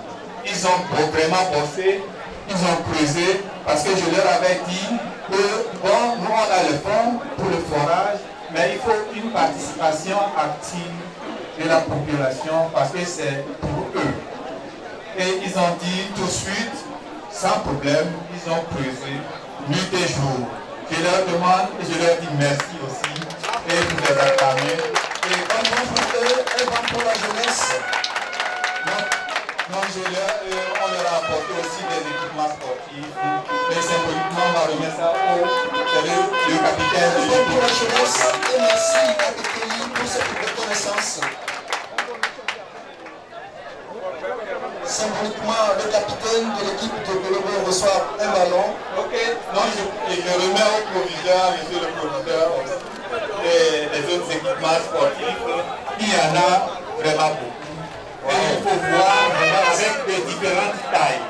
Ils ont vraiment bossé, ils ont creusé, parce que je leur avais dit que bon, nous on a le fonds pour le forage, mais il faut une participation active de la population, parce que c'est pour eux. Et ils ont dit tout de suite, sans problème, ils ont creusé nuit et jour. Je leur demande et je leur dis merci aussi, et vous les acclamez. Et un bon pour eux, un bon pour la jeunesse. Donc on leur a apporté aussi des équipements sportifs. Mais symboliquement, on va remettre ça au capitaine de l'équipe. Pour la jeunesse, et merci à Bekeli pour cette reconnaissance. Symboliquement, le capitaine de l'équipe de Konogo reçoit un ballon. Ok, donc je remets au proviseur, monsieur le proviseur, les autres équipements sportifs. Il y en a vraiment beaucoup. Et il faut voir avec des différentes tailles.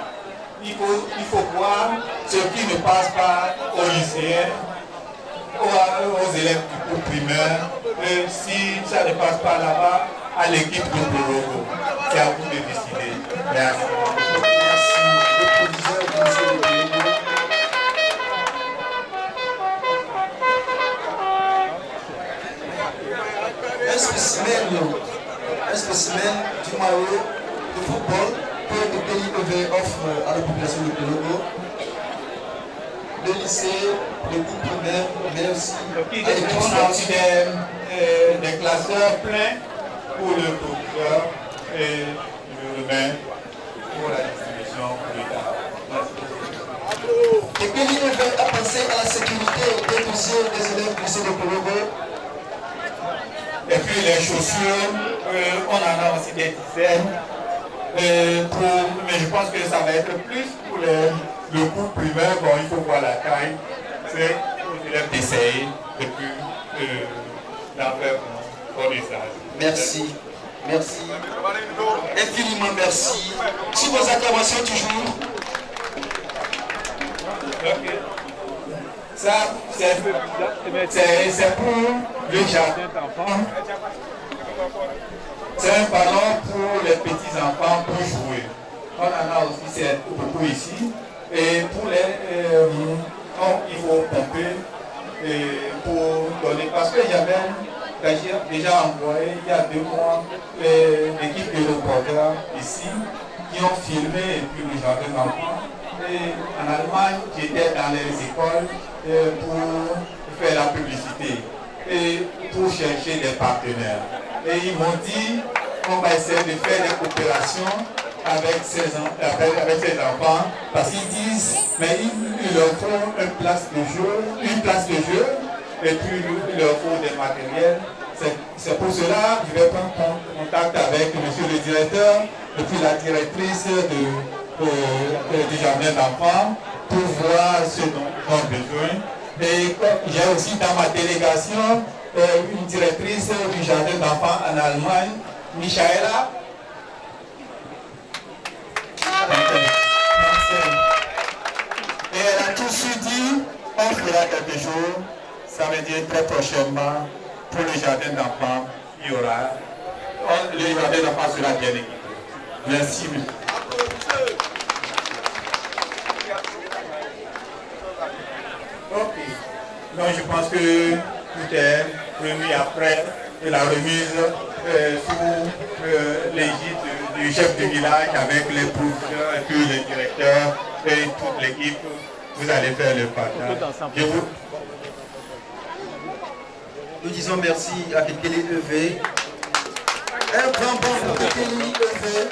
Il faut voir ce qui ne passe pas aux lycéens, aux élèves du cours primaire. Et si ça ne passe pas là-bas, à l'équipe de Konogo. C'est à vous de décider. Merci. Merci. Le proviseur de M. maillot de football que le PIEV offre à la population de Pélogo. Le lycée, le groupe primaire, mais aussi on a aussi des classeurs pleins pour le producteur et le remets pour la distribution plus tard. Le PIEV a pensé à la sécurité des dossiers des élèves du lycée de Pélogo. Et puis les chaussures, on en a aussi des dizaines. Mais je pense que ça va être plus pour le groupe primaire. Bon, il faut voir la taille. C'est aux élèves d'essayer et puis d'en faire bon usage. Merci. Merci. Infiniment merci. Sur vos acclamations toujours. Ok. Ça, c'est pour le jardin d'enfants. C'est un ballon pour les petits enfants pour jouer. On en a aussi beaucoup ici. Et pour les... il faut pomper pour donner... Parce que j'avais déjà envoyé il y a 2 mois l'équipe de reporters ici qui ont filmé et puis le jardin d'enfants. Et en Allemagne, j'étais dans les écoles pour faire la publicité et pour chercher des partenaires. Et ils m'ont dit qu'on va essayer de faire des coopérations avec ces enfants parce qu'ils disent mais il leur faut une place de jeu et puis il leur faut des matériels. C'est pour cela que je vais prendre contact avec monsieur le directeur et puis la directrice du jardin d'enfants pour voir ce dont ils ont besoin. Et j'ai aussi dans ma délégation une directrice du jardin d'enfants en Allemagne, Michaela. Et elle a tout de suite dit, on fera quelque chose, ça veut dire très prochainement, pour le jardin d'enfants, il y aura, le jardin d'enfants sera bien équipé. Merci. Ok. Donc je pense que tout est remis après la remise sous l'égide du chef du village avec les professeurs et puis les directeurs et toute l'équipe. Vous allez faire le partage. Nous disons merci à Bekele EV. Un grand bond pour Bekele EV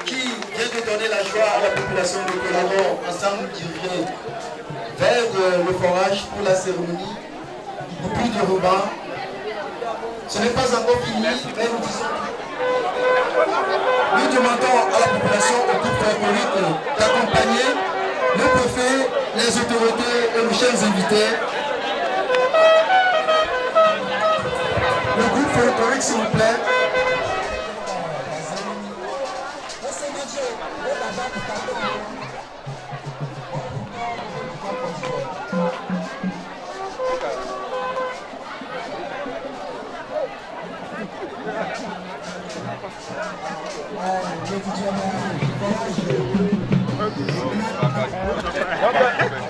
qui vient de donner la joie à la population de Pélogo. Ensemble, qui vient vers le forage pour la cérémonie. Beaucoup de ruban. Ce n'est pas encore fini, mais nous demandons à la population, au groupe folklorique, d'accompagner le préfet, les autorités et nos chers invités. Le groupe folklorique, s'il vous plaît.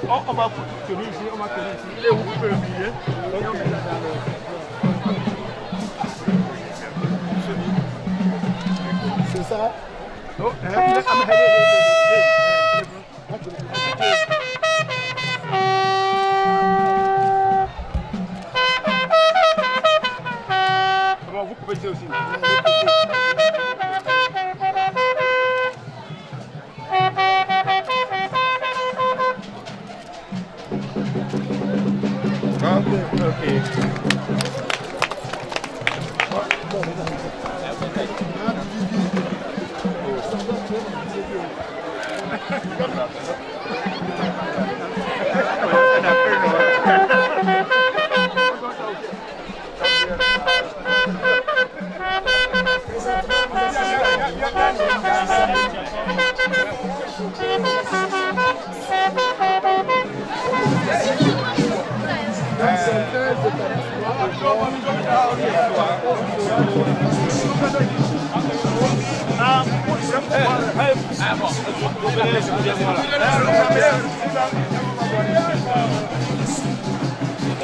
On va tenir ici, on va tenir ici. Et vous pouvez le billet. C'est ça? Non, vous pouvez dire aussi.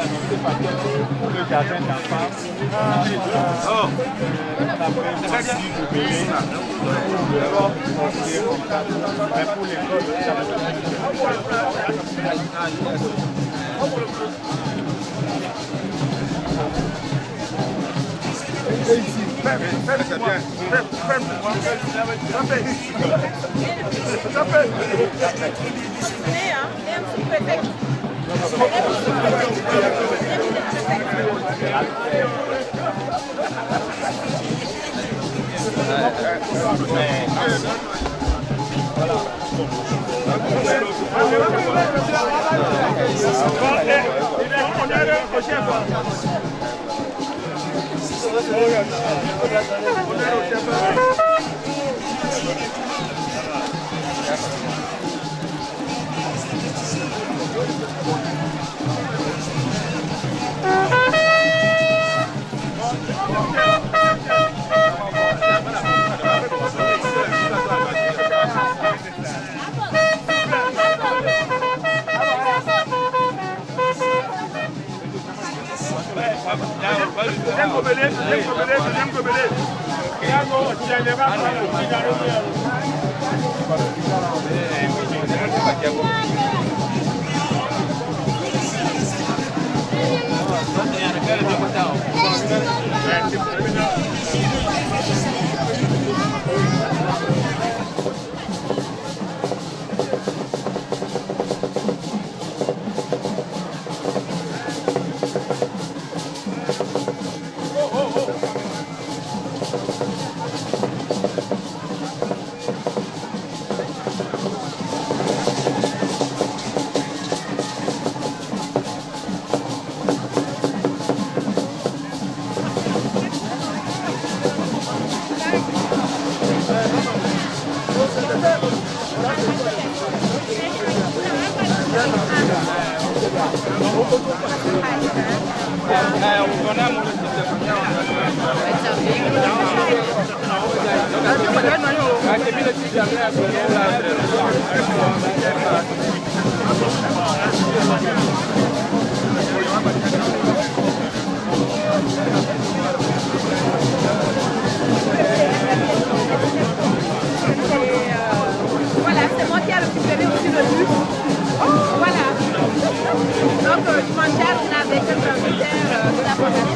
annoncé par pour le jardin d'enfants. On a vraiment 6 jubilés pour le corps conseiller comptable, mais pour l'école, ça Voilà, c'est moi qui ai récupéré aussi le bus. Voilà. Donc, dimanche soir, on avait quelques militaires de la fondation.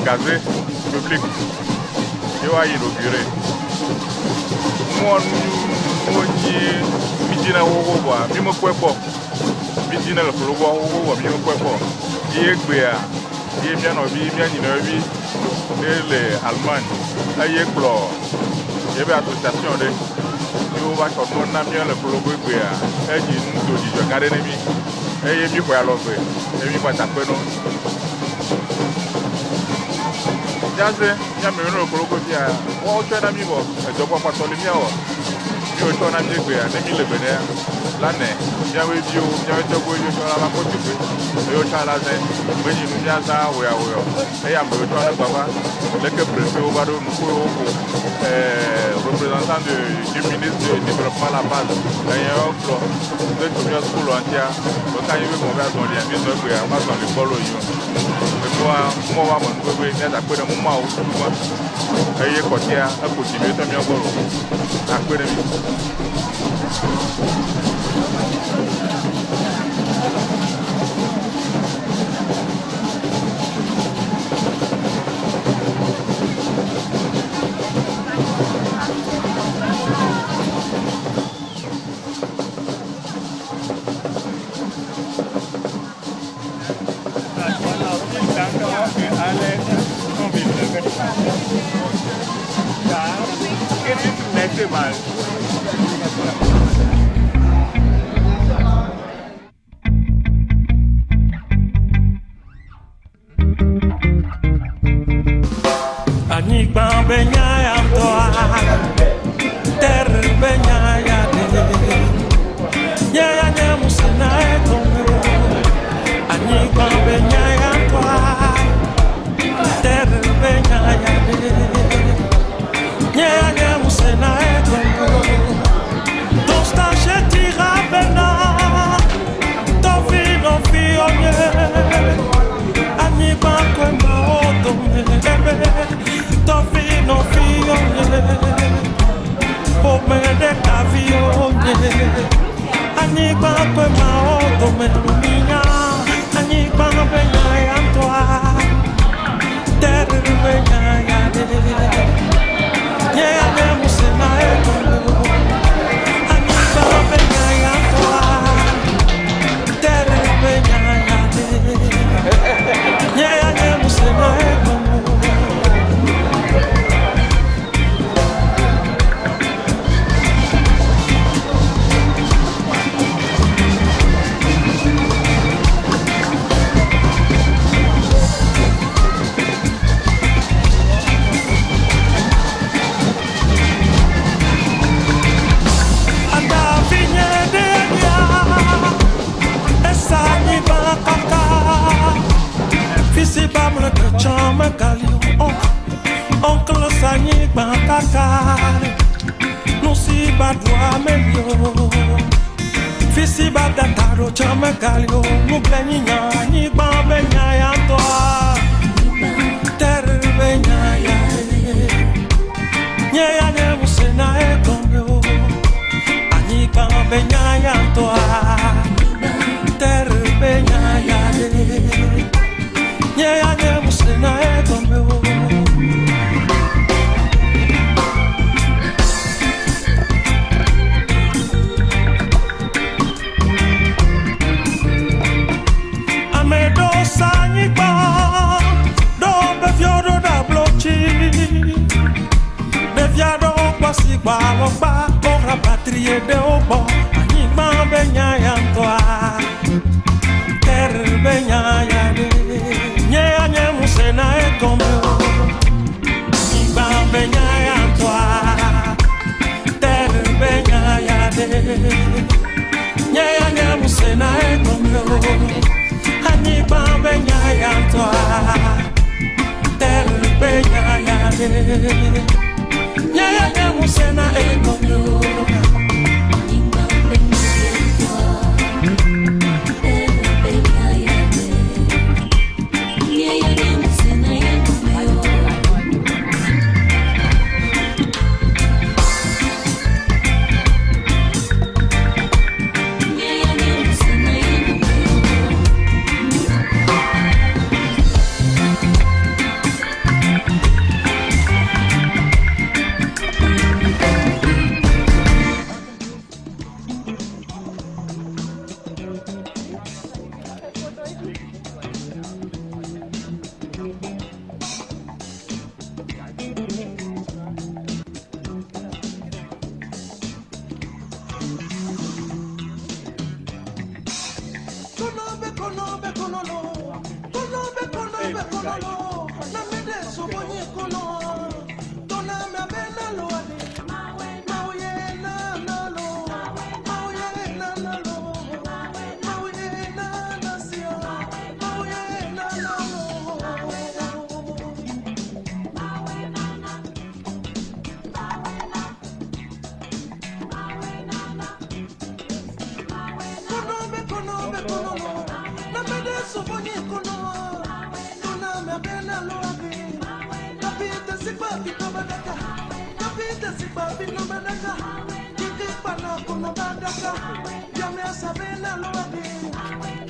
Gazé public, je vais inaugurer. Moi, midina wogo, mimo kwepo, midina le logo wogo, mimo kwepo. Yégbéa, yémia nobi, yémia ninobi, les Allemands, ayéklo, yébe association de, yo va comme on a bien le logo yégbéa, ayé nous dit je garde nemi, ayé mi quoi l'offre, ayé mi quoi tapeno. Jaze, ya me no koloko dia. O cho na mi bo, e jo kwa to le mi o. Yo cho na mi gbe ya, ne mi le bene ya. La ne, ya we bio, ya we to go yo cho la ba ko ti pe. Yo cha la ze, me ni nu ya za wo ya wo yo. E ya me cho na baba, le que préfet o ba do nu ko représentant du ministre du développement la base. Et yo klo, de to yo school antia. O ka yi we mo ba don dia mi no gbe ya, ma so le follow you. Moi, je vais vous dire que je vais vous dire que je vais Allez, on vit le qu'est-ce que tu mets mal? Anigba benya ya toa ter benya ya de ya nya musina e kongo anigba benya ya toa ter benya ya de ya nya musina e kongo dosta shetira bena to fi onye anigba kwema odome Tofino fione, come de cavione. Anigba kwe maoto me lumina, anigba benya ya toa, terre benya ya de. Nye ane musena e kondo, anigba benya ya toa, terre benya ya de. Nye ane musena e kondo. Fisi bamle de chama galio oncle sanyi bankakari nusi badwa melio Fisi badataro chama galio nubleni nyanyi bambe nyaya toa terbe nyaya nyaya ne musena e kombio anyi bambe nyaya toa terbe nyaya Yeah, I never said I don't know. I made those signs, don't be fiore da blocchi. Deviado quasi qualo ba, ora patrie de obo, anima begna yantoa, ter begna yane. Nye nye musena e kombio Iba benya ya toa Ter benya ya de Nye nye musena e kombio Aniba benya ya toa Ter benya ya de Nye nye musena e kombio Sabena lo adi,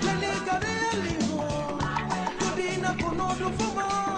Leni gare aliho, Kudina kono do fuma.